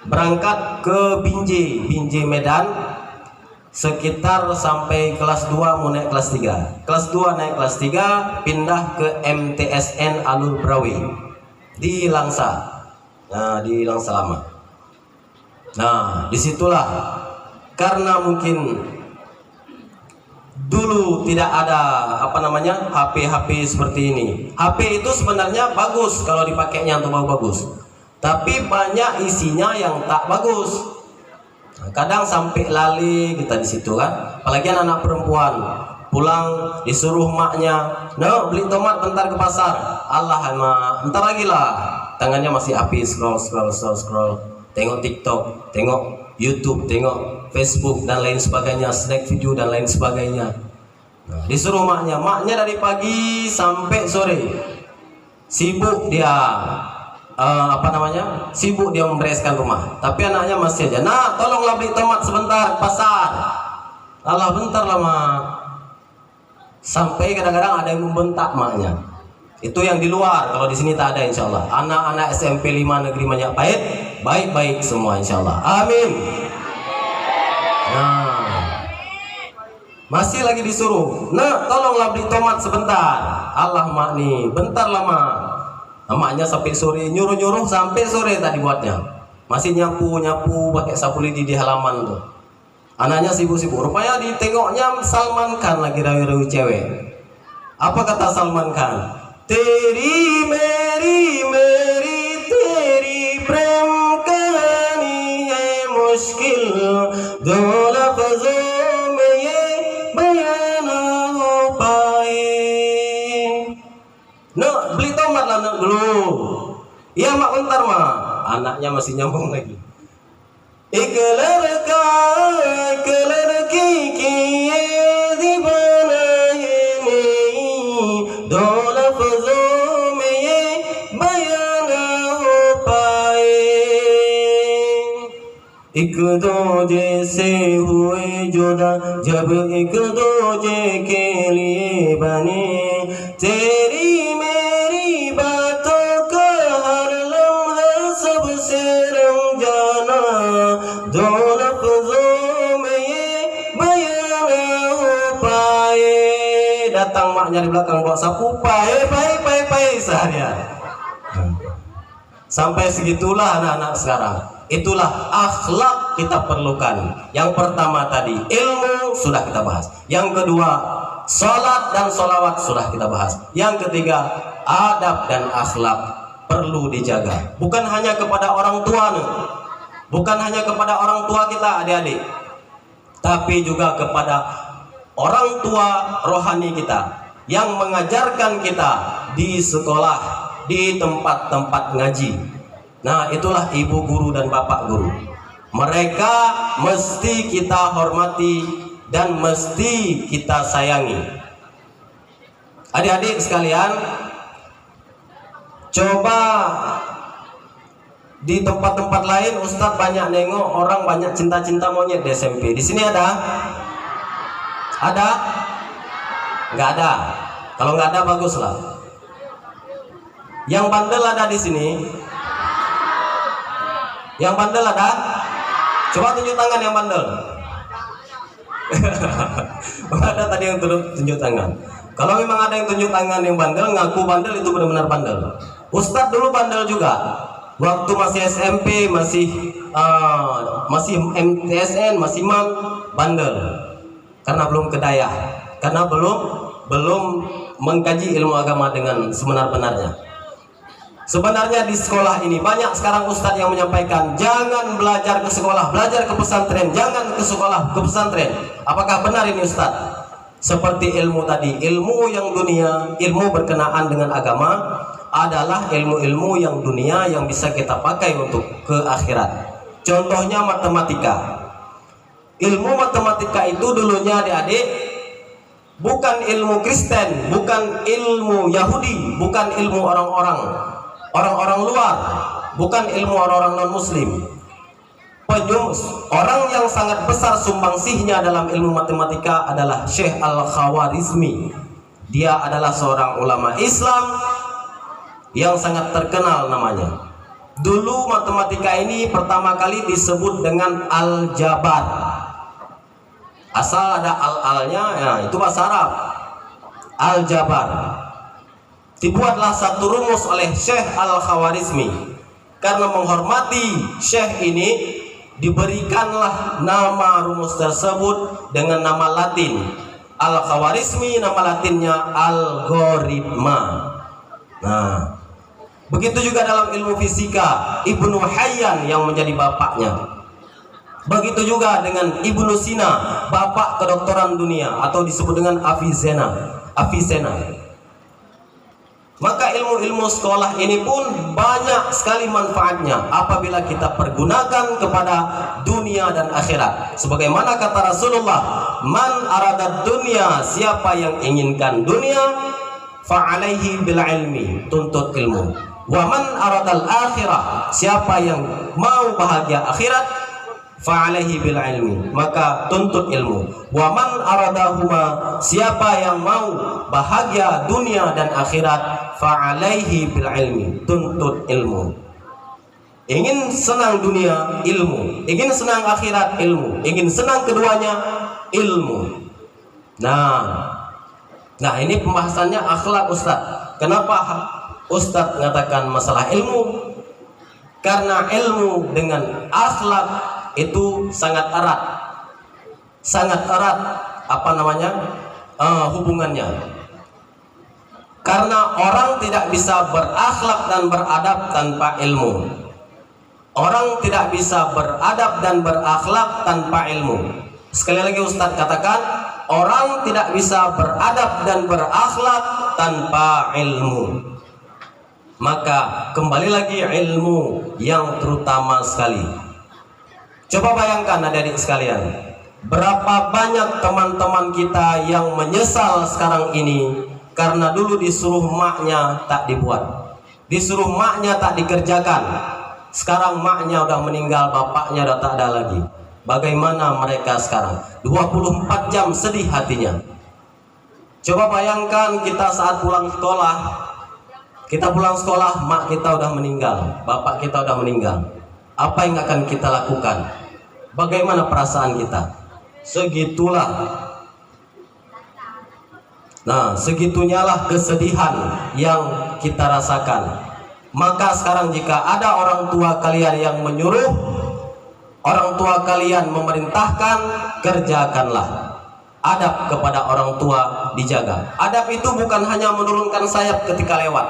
berangkat ke Binjai Medan, sekitar sampai kelas 2 mau naik kelas 3. Kelas 2 naik kelas 3, pindah ke MTSN Alur Brawi di Langsa. Nah, di Langsa Lama. Nah, disitulah karena mungkin dulu tidak ada HP seperti ini. HP itu sebenarnya bagus kalau dipakainya untuk bagus, tapi banyak isinya yang tak bagus. Nah, kadang sampai lali kita di situ kan. Apalagi anak perempuan pulang disuruh maknya, "No, beli tomat bentar ke pasar." Allah, bentar lagi lah. Tangannya masih HP, scroll. Tengok TikTok, tengok YouTube, tengok Facebook dan lain sebagainya, snack video dan lain sebagainya. Nah, disuruh maknya dari pagi sampai sore sibuk dia sibuk dia membereskan rumah, tapi anaknya masih aja, "Nah, tolonglah beli tomat sebentar ke pasar." Allah, bentar lah mak. Sampai kadang-kadang ada yang membentak maknya. Itu yang di luar, kalau di sini tak ada insyaallah. Anak-anak SMP 5 Negeri Manyak Pahit baik-baik semua insyaallah. Amin. Nah, masih lagi disuruh, "Nah, tolonglah beli tomat sebentar." Allah mak nih, bentar lah mak. Maknya sampai sore, nyuruh sampai sore tadi buatnya. Masih nyapu pakai sapu lidi di halaman tuh. Anaknya sibuk-sibuk. Rupanya ditengoknya Salman Khan lagi rayu-rayu cewek. Apa kata Salman Khan? "Teri meri teri prem kahani hai mushkil, do lafzon mein ye bayan na ho paye." "No, beli tomat lah nak dulu." "Iya mak, bentar mak." Anaknya masih nyambung lagi. "Ek ladki ki ye dibana ye nahi, do lafzon mein ye bayan na ho paye. एक दूजे से हुए जुदा, जब एक दूजे के लिए बने, तेरी मेरी बातों का हर लम्हा सबसे रंजाना, दो लफ्जों में ये बयान हो पाए." Datang maknya di belakang bawa sapu, pae seharian. Sampai segitulah anak-anak sekarang. Itulah akhlak kita perlukan. Yang pertama tadi ilmu sudah kita bahas. Yang kedua salat dan sholawat sudah kita bahas. Yang ketiga adab dan akhlak perlu dijaga. Bukan hanya kepada orang tua nih. Bukan hanya kepada orang tua kita adik-adik, tapi juga kepada orang tua rohani kita yang mengajarkan kita di sekolah, di tempat-tempat ngaji. Nah, itulah ibu guru dan bapak guru. Mereka mesti kita hormati dan mesti kita sayangi. Adik-adik sekalian, coba di tempat-tempat lain Ustadz banyak nengok orang banyak cinta-cinta monyet di SMP. Di sini ada? Ada? Nggak ada. Kalau nggak ada baguslah. Yang bandel ada di sini? Yang bandel ada? Coba tunjuk tangan yang bandel. Ada tadi yang tunjuk tangan. Kalau memang ada yang tunjuk tangan yang bandel, ngaku bandel, itu benar-benar bandel. Ustadz dulu bandel juga. Waktu masih SMP, masih MTSN, masih MAM, bandel. Karena belum kedaya, karena belum mengkaji ilmu agama dengan sebenar-benarnya. Sebenarnya di sekolah ini banyak sekarang ustadz yang menyampaikan jangan belajar ke sekolah, belajar ke pesantren, jangan ke sekolah, ke pesantren. Apakah benar ini ustadz? Seperti ilmu tadi, ilmu yang dunia, ilmu berkenaan dengan agama adalah ilmu-ilmu yang dunia yang bisa kita pakai untuk ke akhirat. Contohnya matematika. Ilmu matematika itu dulunya adik-adik bukan ilmu Kristen, bukan ilmu Yahudi, bukan ilmu orang-orang luar, bukan ilmu orang-orang non-muslim. Orang yang sangat besar sumbangsihnya dalam ilmu matematika adalah Syekh Al-Khawarizmi. Dia adalah seorang ulama Islam yang sangat terkenal namanya. Dulu matematika ini pertama kali disebut dengan Al-Jabar. Asal ada al-alnya, ya, itu bahasa Arab. Al-Jabar. Dibuatlah satu rumus oleh Syekh Al-Khawarizmi. Karena menghormati Syekh ini, diberikanlah nama rumus tersebut dengan nama Latin. Al-Khawarizmi nama Latinnya algoritma. Nah, begitu juga dalam ilmu fisika, Ibnu Hayyan yang menjadi bapaknya. Begitu juga dengan Ibnu Sina, bapak kedokteran dunia, atau disebut dengan Avicenna. Maka ilmu-ilmu sekolah ini pun banyak sekali manfaatnya apabila kita pergunakan kepada dunia dan akhirat. Sebagaimana kata Rasulullah, man aradad dunya, siapa yang inginkan dunia, fa'alaihi bil ilmi, tuntut ilmu. Wa man aradal akhirah, siapa yang mau bahagia akhirat, fa'alaihi bil ilmi, maka tuntut ilmu. Wa man aradahuma, siapa yang mau bahagia dunia dan akhirat, fa'alaihi bil ilmi, tuntut ilmu. Ingin senang dunia, ilmu. Ingin senang akhirat, ilmu. Ingin senang keduanya, ilmu. Nah ini pembahasannya akhlak Ustadz. Kenapa Ustadz mengatakan masalah ilmu? Karena ilmu dengan akhlak itu sangat erat hubungannya. Karena orang tidak bisa berakhlak dan beradab tanpa ilmu. Orang tidak bisa beradab dan berakhlak tanpa ilmu. Sekali lagi Ustadz katakan, orang tidak bisa beradab dan berakhlak tanpa ilmu. Maka kembali lagi ilmu yang terutama sekali. Coba bayangkan adik-adik sekalian, berapa banyak teman-teman kita yang menyesal sekarang ini karena dulu disuruh maknya tak dibuat, disuruh maknya tak dikerjakan. Sekarang maknya udah meninggal, bapaknya udah tak ada lagi. Bagaimana mereka sekarang? 24 jam sedih hatinya. Coba bayangkan kita saat pulang sekolah. Kita pulang sekolah, mak kita udah meninggal, bapak kita udah meninggal. Apa yang akan kita lakukan? Bagaimana perasaan kita? Segitulah. Nah, segitunyalah kesedihan yang kita rasakan. Maka sekarang jika ada orang tua kalian yang menyuruh, orang tua kalian memerintahkan, kerjakanlah. Adab kepada orang tua dijaga. Adab itu bukan hanya menurunkan sayap ketika lewat.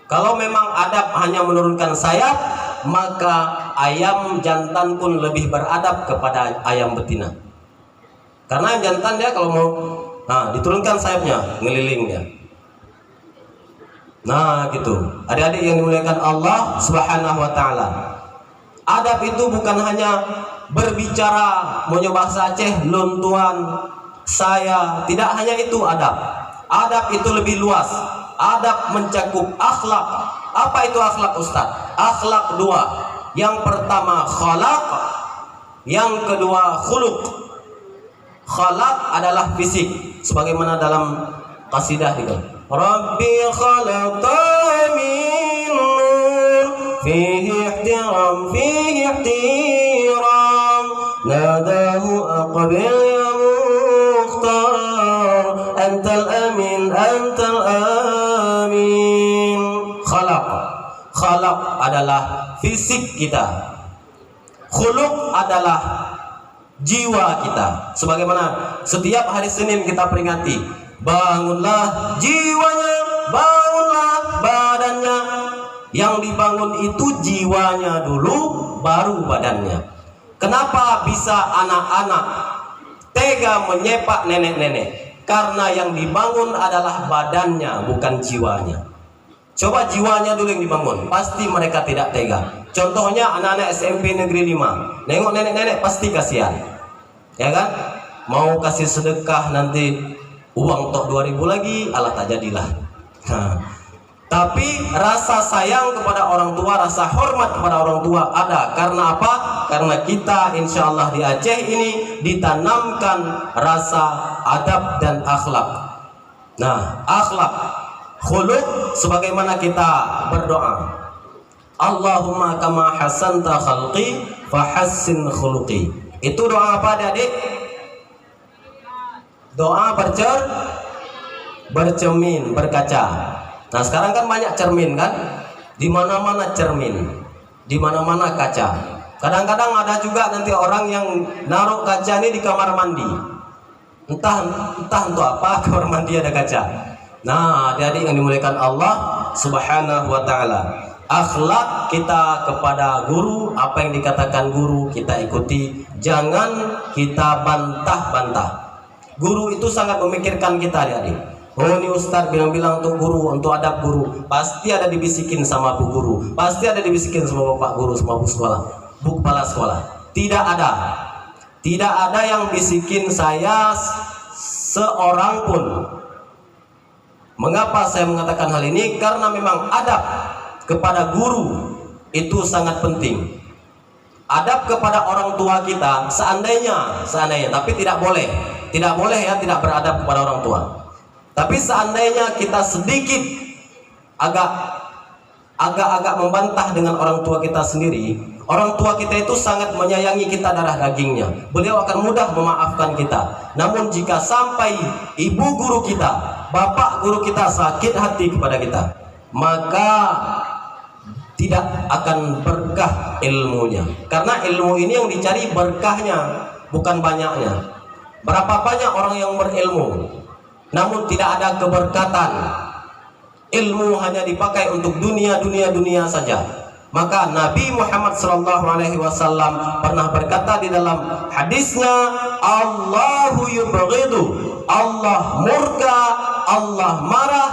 Kalau memang adab hanya menurunkan sayap, maka ayam jantan pun lebih beradab kepada ayam betina. Karena ayam jantan dia kalau mau diturunkan sayapnya, ngeliling dia. Nah gitu. Adik-adik yang dimuliakan Allah Subhanahu wa ta'ala, adab itu bukan hanya berbicara bahasa Aceh, luntuan, saya. Tidak hanya itu adab. Adab itu lebih luas. Adab mencakup akhlak. Apa itu akhlak Ustaz? Akhlak dua. Yang pertama khalaq, yang kedua khuluq. Khalaq adalah fisik, sebagaimana dalam Qasidah itu. Rabbi khalaqta min nur fihi ihtiram fihi ihtiram nadahu aqbil ya mukhtar antal amin antal amin. Khalaq adalah fisik kita, khuluq adalah jiwa kita. Sebagaimana setiap hari Senin kita peringati, bangunlah jiwanya, bangunlah badannya. Yang dibangun itu jiwanya dulu, baru badannya. Kenapa bisa anak-anak tega menyepak nenek-nenek? Karena yang dibangun adalah badannya, bukan jiwanya. Coba jiwanya dulu yang dibangun, pasti mereka tidak tega. Contohnya anak-anak SMP Negeri 5, nengok nenek-nenek pasti kasihan, ya kan? Mau kasih sedekah nanti uang tok 2000 lagi, alah tak jadilah. Tapi rasa sayang kepada orang tua, rasa hormat kepada orang tua ada. Karena apa? Karena kita insya Allah di Aceh ini ditanamkan rasa adab dan akhlak. Nah, akhlak, khuluq, sebagaimana kita berdoa, Allahumma kama hasanta khalqi fahassin khuluqi. Itu doa apa adik? Doa bercermin, berkaca. Nah, sekarang kan banyak cermin kan? Di mana-mana cermin, di mana-mana kaca. Kadang-kadang ada juga nanti orang yang naruh kaca ini di kamar mandi. Entah untuk apa kamar mandi ada kaca. Nah, adik-adik yang dimuliakan Allah Subhanahu wa taala, akhlak kita kepada guru, apa yang dikatakan guru kita ikuti, jangan kita bantah-bantah. Guru itu sangat memikirkan kita, adik-adik. Oh, ini ustadz bilang untuk guru, untuk adab guru, pasti ada dibisikin sama bu guru, pasti ada dibisikin sama bapak guru, sama bu kepala sekolah. Tidak ada yang bisikin saya seorang pun. Mengapa saya mengatakan hal ini? Karena memang adab kepada guru itu sangat penting. Adab kepada orang tua kita seandainya, tapi tidak boleh ya tidak beradab kepada orang tua. Tapi seandainya kita sedikit agak membantah dengan orang tua kita sendiri, orang tua kita itu sangat menyayangi kita darah dagingnya. Beliau akan mudah memaafkan kita. Namun jika sampai ibu guru kita, bapak guru kita sakit hati kepada kita, maka tidak akan berkah ilmunya. Karena ilmu ini yang dicari berkahnya, bukan banyaknya. Berapa banyak orang yang berilmu, namun tidak ada keberkatan. Ilmu hanya dipakai untuk dunia saja. Maka Nabi Muhammad SAW pernah berkata di dalam hadisnya, Allahu yubghidu, Allah murka, Allah marah,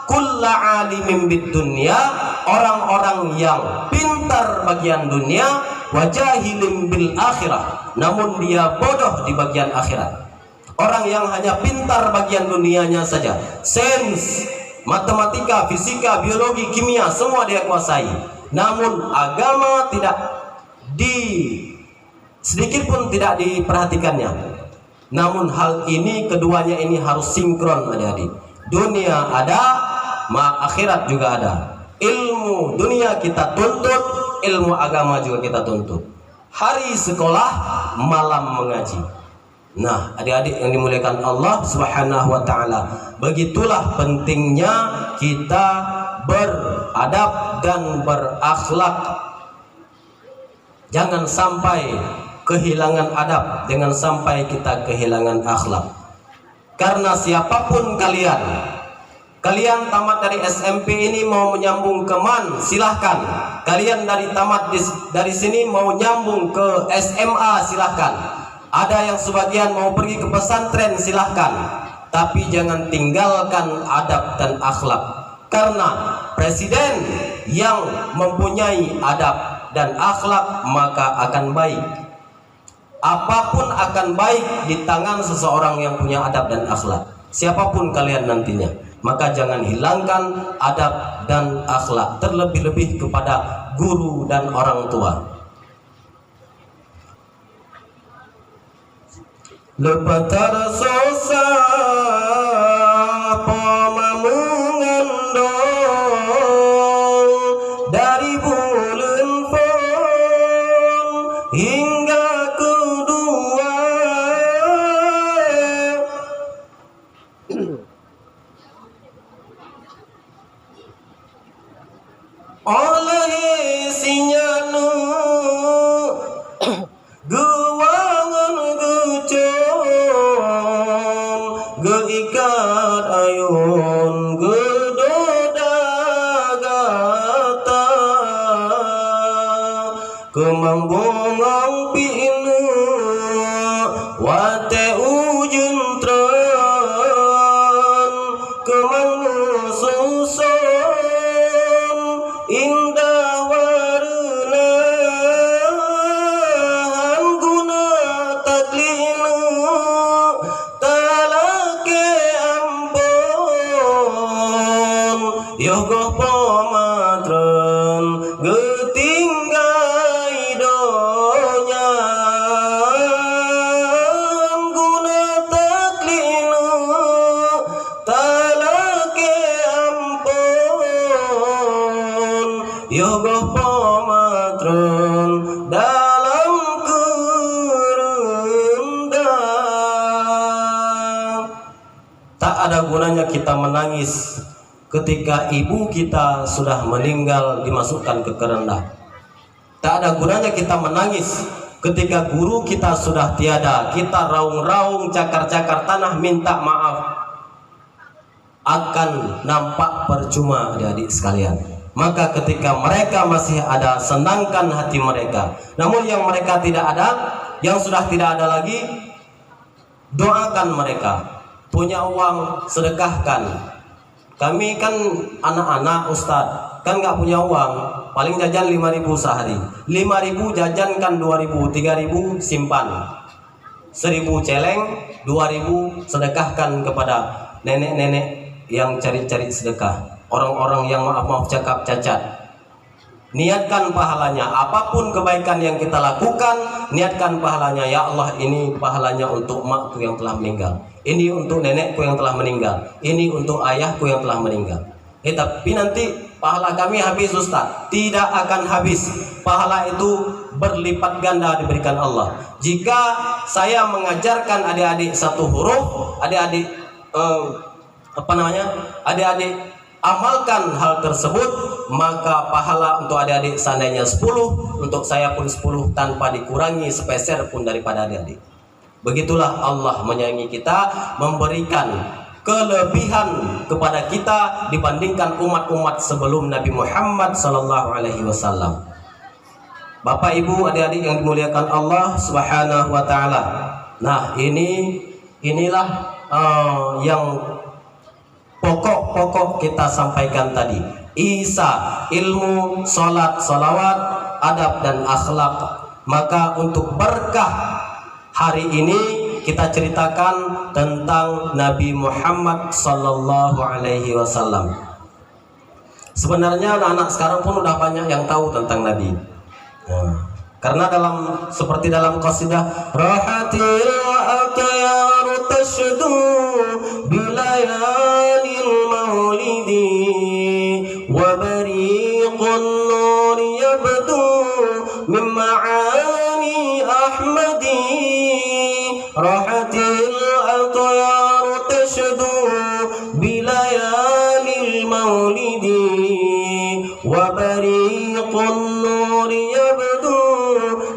kulla alimin bid dunya, orang-orang yang pintar bagian dunia, wajahilin bil akhirah, namun dia bodoh di bagian akhirat. Orang yang hanya pintar bagian dunianya saja, sains, matematika, fisika, biologi, kimia, semua dia kuasai. Namun agama tidak sedikit pun tidak diperhatikannya. Namun hal ini, keduanya ini harus sinkron, adik-adik. Dunia ada, akhirat juga ada. Ilmu dunia kita tuntut, ilmu agama juga kita tuntut. Hari sekolah, malam mengaji. Nah, adik-adik yang dimuliakan Allah Subhanahu wa taala, begitulah pentingnya kita beradab dan berakhlak. Jangan sampai kehilangan adab, jangan sampai kita kehilangan akhlak. Karena siapapun kalian tamat dari SMP ini mau menyambung ke MAN, silahkan. Kalian dari sini mau nyambung ke SMA, silahkan. Ada yang sebagian mau pergi ke pesantren, silahkan. Tapi jangan tinggalkan adab dan akhlak. Karena presiden yang mempunyai adab dan akhlak maka akan baik. Apapun akan baik di tangan seseorang yang punya adab dan akhlak. Siapapun kalian nantinya, maka jangan hilangkan adab dan akhlak, terlebih-lebih kepada guru dan orang tua. Lepas tersusah gewangan gecon geikat ayun gedoda gata kemang bongong pinu wate ujun tron kemang susun indah warna guna taklinu talake ampun yogo pomatron getinggai donya guna taklinu talake ampun yogo pomatron dalam kerendang. Tak ada gunanya kita menangis ketika ibu kita sudah meninggal dimasukkan ke keranda. Tak ada gunanya kita menangis ketika guru kita sudah tiada, kita raung-raung cakar-cakar tanah minta maaf. Akan nampak percuma adik-adik sekalian. Maka ketika mereka masih ada, senangkan hati mereka. Namun yang mereka tidak ada, yang sudah tidak ada lagi, doakan mereka. Punya uang, sedekahkan. Kami kan anak-anak Ustadz, kan nggak punya uang, paling jajan 5.000 sehari. 5.000 jajankan 2.000, 3.000 simpan. 1.000 celeng, 2.000 sedekahkan kepada nenek-nenek yang cari-cari sedekah, orang-orang yang maaf cakap cacat. Niatkan pahalanya, apapun kebaikan yang kita lakukan, niatkan pahalanya. Ya Allah, ini pahalanya untuk makku yang telah meninggal, ini untuk nenekku yang telah meninggal, ini untuk ayahku yang telah meninggal. Tapi nanti pahala kami habis Ustaz. Tidak akan habis. Pahala itu berlipat ganda diberikan Allah. Jika saya mengajarkan adik-adik satu huruf, adik-adik adik-adik amalkan hal tersebut, maka pahala untuk adik-adik seandainya 10, untuk saya pun 10 tanpa dikurangi sepeser pun daripada adik-adik. Begitulah Allah menyayangi kita, memberikan kelebihan kepada kita dibandingkan umat-umat sebelum Nabi Muhammad SAW. Bapak Ibu adik-adik yang dimuliakan Allah Subhanahu wa taala. Nah, inilah yang pokok-pokok kita sampaikan tadi. Isa, ilmu, salat, salawat, adab dan akhlak. Maka untuk berkah hari ini kita ceritakan tentang Nabi Muhammad sallallahu alaihi wasallam. Sebenarnya anak-anak sekarang pun udah banyak yang tahu tentang Nabi. Karena seperti dalam qasidah rahatil atyaru tashdu bilayalil maulidi wa bariqun nur yabdu min ma'ani ahmadi rahatil atyaru tashdu bilayalil maulidi wa bariqun nur yabdu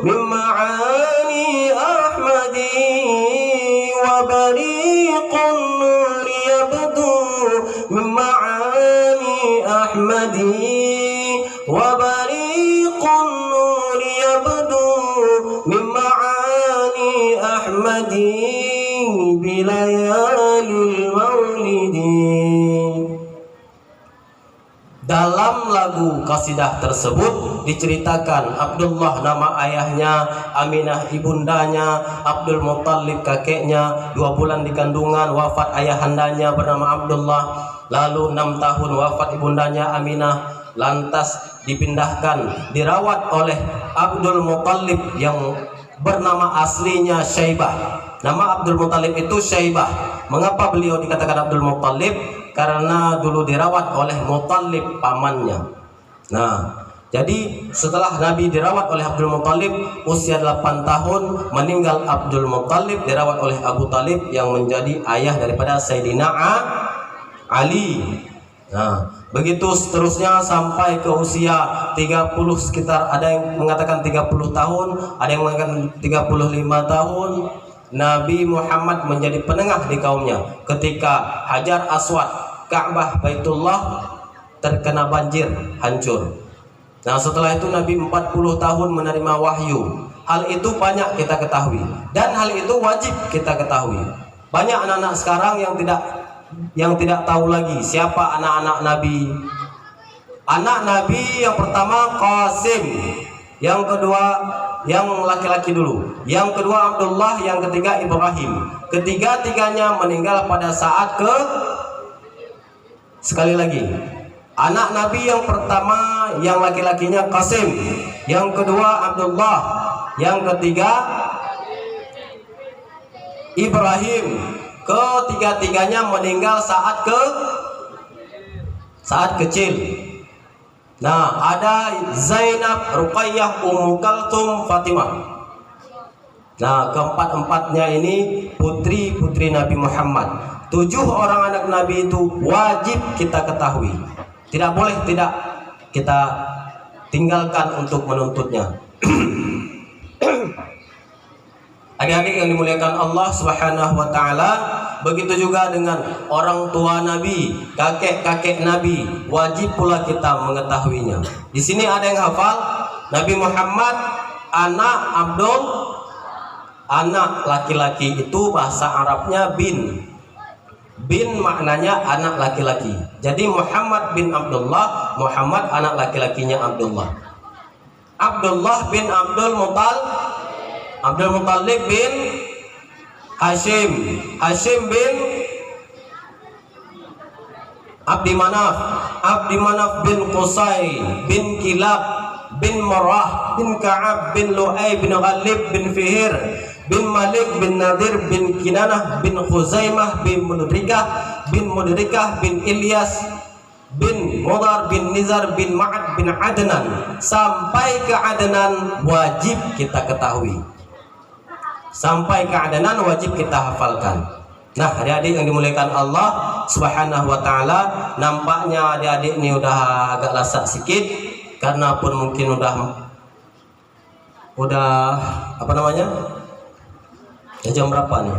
min ma'ani ahmadi wa bariqun nur yabdu min ma'ani ahmadi wa bariqun nur yabdu min ma'ani ahmadi bilayalil maulidi. Dalam lagu qasidah tersebut diceritakan Abdullah nama ayahnya, Aminah ibundanya, Abdul Muttalib kakeknya, 2 bulan di kandungan wafat ayahandanya bernama Abdullah, lalu 6 tahun wafat ibundanya Aminah, lantas dipindahkan dirawat oleh Abdul Muttalib yang bernama aslinya Syaibah. Nama Abdul Muttalib itu Syaibah. Mengapa beliau dikatakan Abdul Muttalib? Karena dulu dirawat oleh Muttalib pamannya. Nah, jadi setelah Nabi dirawat oleh Abdul Muttalib usia 8 tahun, meninggal Abdul Muttalib, dirawat oleh Abu Talib yang menjadi ayah daripada Sayyidina Ali. Nah, begitu seterusnya sampai ke usia 30, sekitar ada yang mengatakan 30 tahun, ada yang mengatakan 35 tahun. Nabi Muhammad menjadi penengah di kaumnya ketika Hajar Aswad, Ka'bah Baitullah terkena banjir, hancur. Nah, setelah itu Nabi 40 tahun menerima wahyu. Hal itu banyak kita ketahui dan hal itu wajib kita ketahui. Banyak anak-anak sekarang yang tidak tahu lagi siapa anak-anak Nabi. Anak Nabi yang pertama Qasim, yang kedua yang laki-laki dulu, yang kedua Abdullah, yang ketiga Ibrahim. Ketiga-tiganya meninggal pada saat sekali lagi, anak Nabi yang pertama yang laki-lakinya Qasim, yang kedua Abdullah, yang ketiga Ibrahim. Ketiga-tiganya meninggal saat kecil. Nah, ada Zainab, Ruqayyah, Ummu Kalthum, Fatimah. Nah, keempat-empatnya ini putri-putri Nabi Muhammad. 7 orang anak Nabi itu wajib kita ketahui. Tidak boleh tidak kita tinggalkan untuk menuntutnya. Adik-adik yang dimuliakan Allah Subhanahu wa taala, begitu juga dengan orang tua Nabi, kakek-kakek Nabi, wajib pula kita mengetahuinya. Di sini ada yang hafal Nabi Muhammad anak Abdul, anak laki-laki itu bahasa Arabnya bin. Bin maknanya anak laki-laki. Jadi Muhammad bin Abdullah, Muhammad anak laki-lakinya Abdullah. Abdullah bin Abdul Muttalib bin Hashim, Hashim bin Abdi Manaf bin Qusay bin Kilab bin Marah bin Ka'ab bin Lu'ay bin Ghalib bin Fihir bin Malik bin Nadir bin Kinanah bin Khuzaimah bin Mudrikah bin Ilyas bin Mudar bin Nizar bin Ma'ad bin Adnan. Sampai ke Adnan wajib kita ketahui. Sampai ke Adnan wajib kita hafalkan. Nah, adik-adik yang dimuliakan Allah Subhanahu wa taala, nampaknya adik-adik ini udah agak lasak sedikit karena pun mungkin udah apa namanya? Jam berapa nih?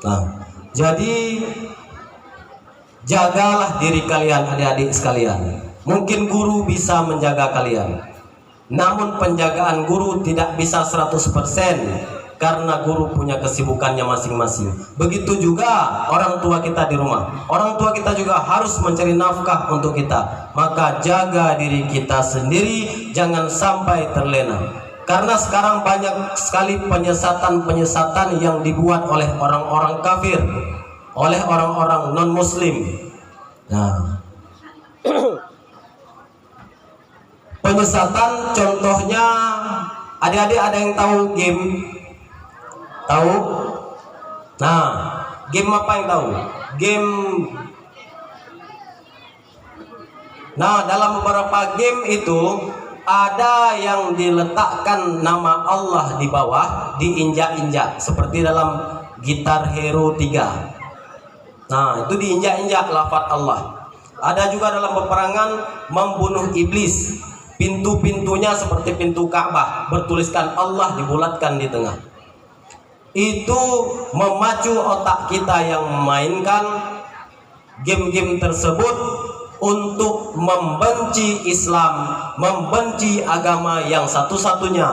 Nah, jadi jagalah diri kalian adik-adik sekalian. Mungkin guru bisa menjaga kalian, namun penjagaan guru tidak bisa 100% karena guru punya kesibukannya masing-masing. Begitu juga orang tua kita di rumah. Orang tua kita juga harus mencari nafkah untuk kita. Maka jaga diri kita sendiri, jangan sampai terlena. Karena sekarang banyak sekali penyesatan-penyesatan yang dibuat oleh orang-orang kafir, oleh orang-orang non-muslim. Nah, penyesatan contohnya, adik-adik ada yang tahu game? Tahu? Nah, game apa yang tahu? Game. Nah, dalam beberapa game itu ada yang diletakkan nama Allah di bawah, diinjak-injak, seperti dalam Guitar Hero 3. Nah, itu diinjak-injak lafaz Allah. Ada juga dalam peperangan membunuh iblis. Pintu-pintunya seperti pintu Ka'bah, bertuliskan Allah, dibulatkan di tengah. Itu memacu otak kita yang memainkan game-game tersebut untuk membenci Islam, membenci agama yang satu-satunya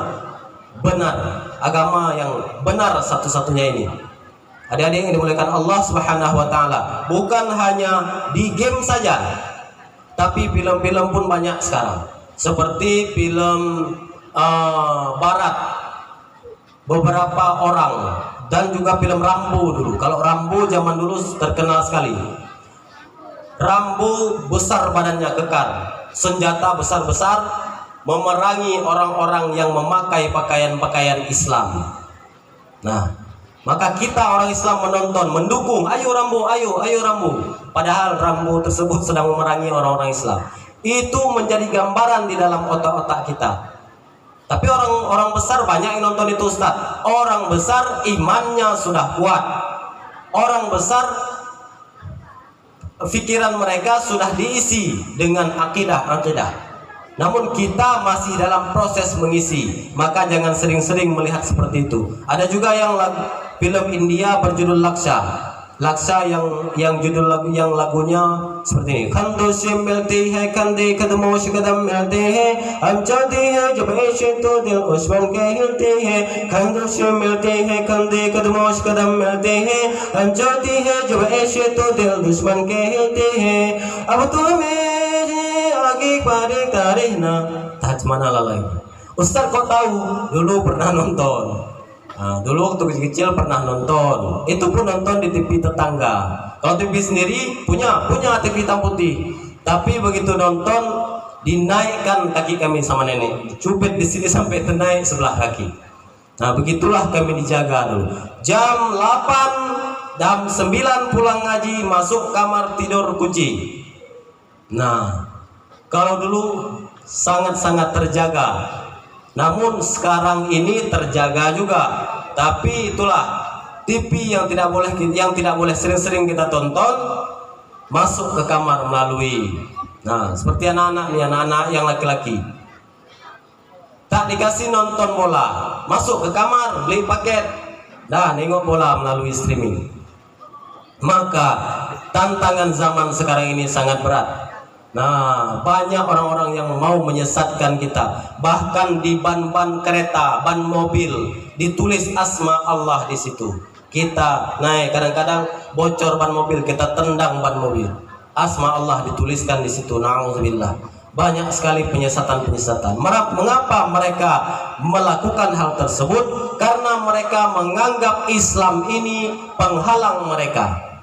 benar, agama yang benar satu-satunya ini. Adik-adik yang dimuliakan Allah Subhanahu wa taala, bukan hanya di game saja, tapi film-film pun banyak sekarang. Seperti film barat, beberapa orang, dan juga film Rambo dulu. Kalau Rambo zaman dulu terkenal sekali. Rambo besar badannya, kekar, senjata besar-besar, memerangi orang-orang yang memakai pakaian-pakaian Islam. Nah, maka kita orang Islam menonton, mendukung, ayo Rambo, ayo Rambo. Padahal Rambo tersebut sedang memerangi orang-orang Islam. Itu menjadi gambaran di dalam otak-otak kita. Tapi orang besar banyak yang nonton itu, Ustaz. Orang besar imannya sudah kuat, Orang besar pikiran mereka sudah diisi dengan akidah-akidah. Namun kita masih dalam proses mengisi, maka jangan sering-sering melihat seperti itu. Ada juga yang film India berjudul Laksa. Laksa yang judul lagunya seperti ini. Kando se milte hai kande kadmo se kadam milte hai hum chahte hain jab aise to dil usman ke hilte hai kando se milte hai kande kadmo se kadam milte hai hum chahte hain jab aise to dil dushman ke hilte hai ab to hame lagi pada karena tak mana lalai. Ustaz kok tahu? Dulu pernah nonton. Dulu waktu kecil pernah nonton. Itu pun nonton di TV tetangga. Kalau TV sendiri punya TV hitam putih. Tapi begitu nonton dinaikkan kaki kami sama nenek. Cupet di sini sampai naik sebelah kaki. Nah begitulah kami dijaga dulu. Jam 8, jam 9 pulang ngaji, masuk kamar tidur kunci. Nah kalau dulu sangat-sangat terjaga, namun sekarang ini terjaga juga. Tapi itulah TV yang tidak boleh sering-sering kita tonton, masuk ke kamar melalui. Nah, seperti anak-anak yang laki-laki, tak dikasih nonton bola, masuk ke kamar beli paket, dah nengok bola melalui streaming. Maka tantangan zaman sekarang ini sangat berat. Nah, banyak orang-orang yang mau menyesatkan kita. Bahkan di ban-ban kereta, ban mobil ditulis asma Allah di situ. Kita naik, kadang-kadang bocor ban mobil, kita tendang ban mobil. Asma Allah dituliskan di situ. Na'udzubillah. Banyak sekali penyesatan-penyesatan. Mengapa mereka melakukan hal tersebut? Karena mereka menganggap Islam ini penghalang mereka.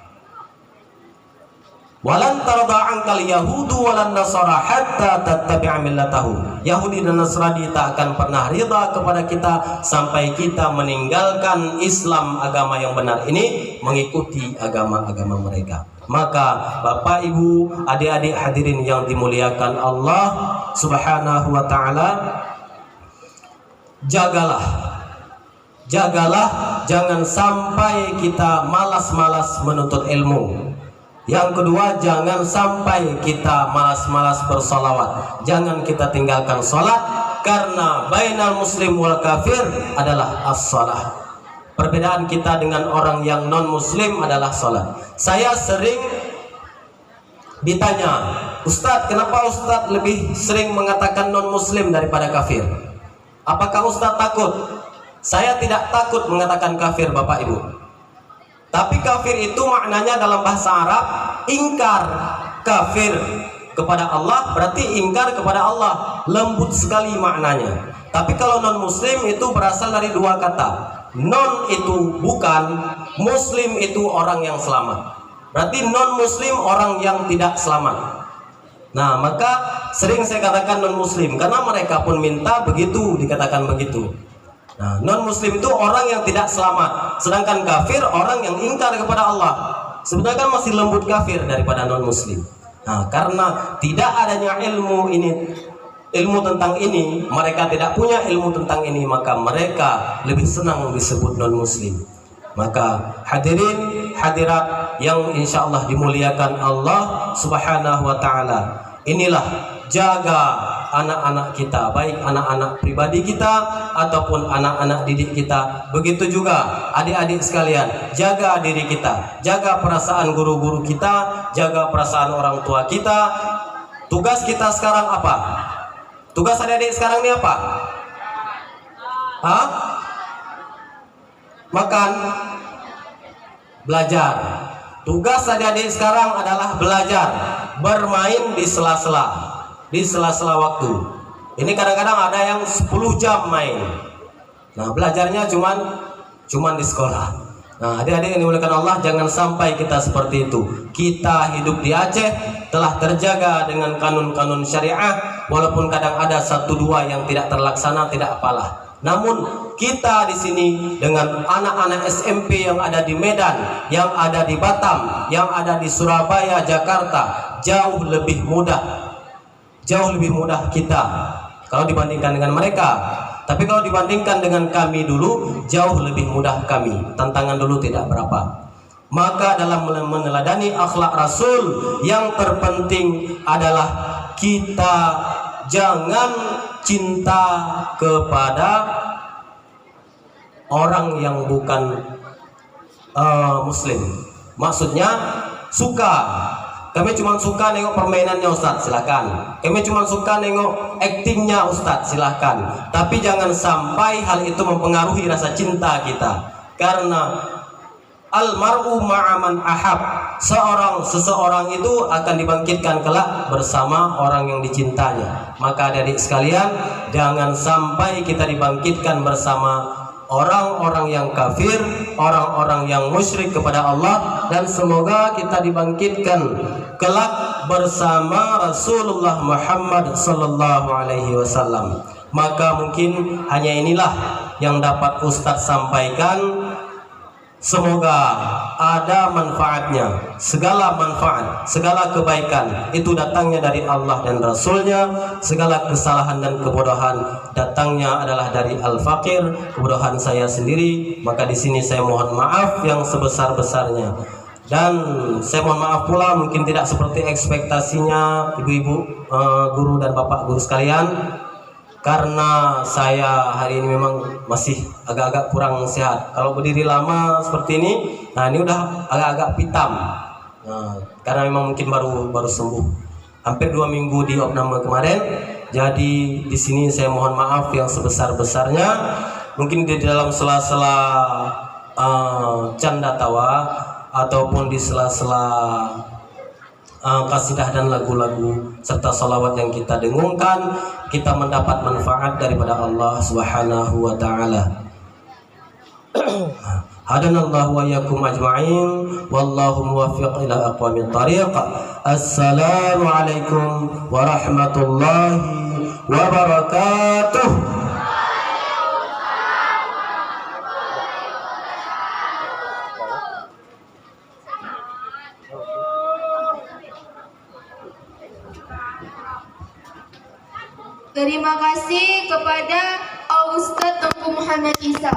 Walan tarda ankal yahudu walan nasara hatta tattabi'a millatahum. Yahudi dan Nasrani tak akan pernah ridha kepada kita sampai kita meninggalkan Islam, agama yang benar ini, mengikuti agama-agama mereka. Maka Bapak Ibu, adik-adik hadirin yang dimuliakan Allah Subhanahu wa taala, jagalah jangan sampai kita malas-malas menuntut ilmu. Yang kedua, jangan sampai kita malas-malas bersolawat. Jangan kita tinggalkan sholat, karena bainal muslim wal kafir adalah as-sholah. Perbedaan kita dengan orang yang non muslim adalah sholat. Saya sering ditanya, Ustadz, kenapa Ustadz lebih sering mengatakan non muslim daripada kafir? Apakah Ustadz takut? Saya tidak takut mengatakan kafir, Bapak Ibu. Tapi kafir itu maknanya dalam bahasa Arab ingkar. Kafir kepada Allah berarti ingkar kepada Allah, lembut sekali maknanya. Tapi kalau non muslim itu berasal dari dua kata. Non itu bukan, muslim itu orang yang selamat. Berarti non muslim orang yang tidak selamat. Nah, maka sering saya katakan non muslim karena mereka pun minta begitu, dikatakan begitu. Nah, non muslim itu orang yang tidak selamat, sedangkan kafir orang yang ingkar kepada Allah. Sebenarnya masih lembut kafir daripada non muslim. Nah, karena tidak adanya ilmu tentang ini, mereka tidak punya ilmu tentang ini, maka mereka lebih senang disebut non muslim. Maka hadirin hadirat yang insya Allah dimuliakan Allah Subhanahu wa taala, inilah jaga anak-anak kita, baik anak-anak pribadi kita ataupun anak-anak didik kita. Begitu juga adik-adik sekalian, jaga diri kita, jaga perasaan guru-guru kita, jaga perasaan orang tua kita. Tugas kita sekarang apa? Tugas adik-adik sekarang ini apa? Hah? Makan, belajar. Tugas adik-adik sekarang adalah belajar, bermain di sela-sela waktu. Ini kadang-kadang ada yang 10 jam main. Nah, belajarnya cuman di sekolah. Nah, adik-adik yang dimuliakan Allah, jangan sampai kita seperti itu. Kita hidup di Aceh telah terjaga dengan kanun-kanun syariah, walaupun kadang ada 1-2 yang tidak terlaksana, tidak apalah. Namun kita di sini dengan anak-anak SMP yang ada di Medan, yang ada di Batam, yang ada di Surabaya, Jakarta, jauh lebih mudah kita kalau dibandingkan dengan mereka. Tapi kalau dibandingkan dengan kami dulu, jauh lebih mudah kami. Tantangan dulu tidak berapa. Maka dalam meneladani akhlak Rasul, yang terpenting adalah kita jangan cinta kepada orang yang bukan Muslim. Maksudnya suka. Kami cuma suka nengok permainannya Ustadz, silakan. Kami cuma suka nengok aktingnya Ustadz, silakan. Tapi jangan sampai hal itu mempengaruhi rasa cinta kita. Karena almar'u ma'aman ahab, seseorang itu akan dibangkitkan kelak bersama orang yang dicintanya. Maka adik-adik sekalian, jangan sampai kita dibangkitkan bersama orang-orang yang kafir, orang-orang yang musyrik kepada Allah, dan semoga kita dibangkitkan kelak bersama Rasulullah Muhammad sallallahu alaihi wasallam. Maka mungkin hanya inilah yang dapat Ustadz sampaikan. Semoga ada manfaatnya. Segala manfaat, segala kebaikan itu datangnya dari Allah dan Rasulnya. Segala kesalahan dan kebodohan datangnya adalah dari Al-Fakir, kebodohan saya sendiri. Maka di sini saya mohon maaf yang sebesar-besarnya. Dan saya mohon maaf pula mungkin tidak seperti ekspektasinya ibu-ibu guru dan bapak guru sekalian, karena saya hari ini memang masih agak-agak kurang sehat. Kalau berdiri lama seperti ini, nah ini udah agak-agak pitam. Nah, karena memang mungkin baru sembuh. Hampir 2 minggu di opname kemarin. Jadi di sini saya mohon maaf yang sebesar-besarnya. Mungkin di dalam sela-sela canda tawa ataupun di sela-sela kasidah dan lagu-lagu serta salawat yang kita dengungkan, kita mendapat manfaat daripada Allah Subhanahu wa taala. Hadanallahu wa iyyakum ajma'in, wallahu muwaffiq ila aqwamit thariq. Assalamu alaikum warahmatullahi wabarakatuh. Terima kasih kepada Ustadz Tengku Muhammad Isa.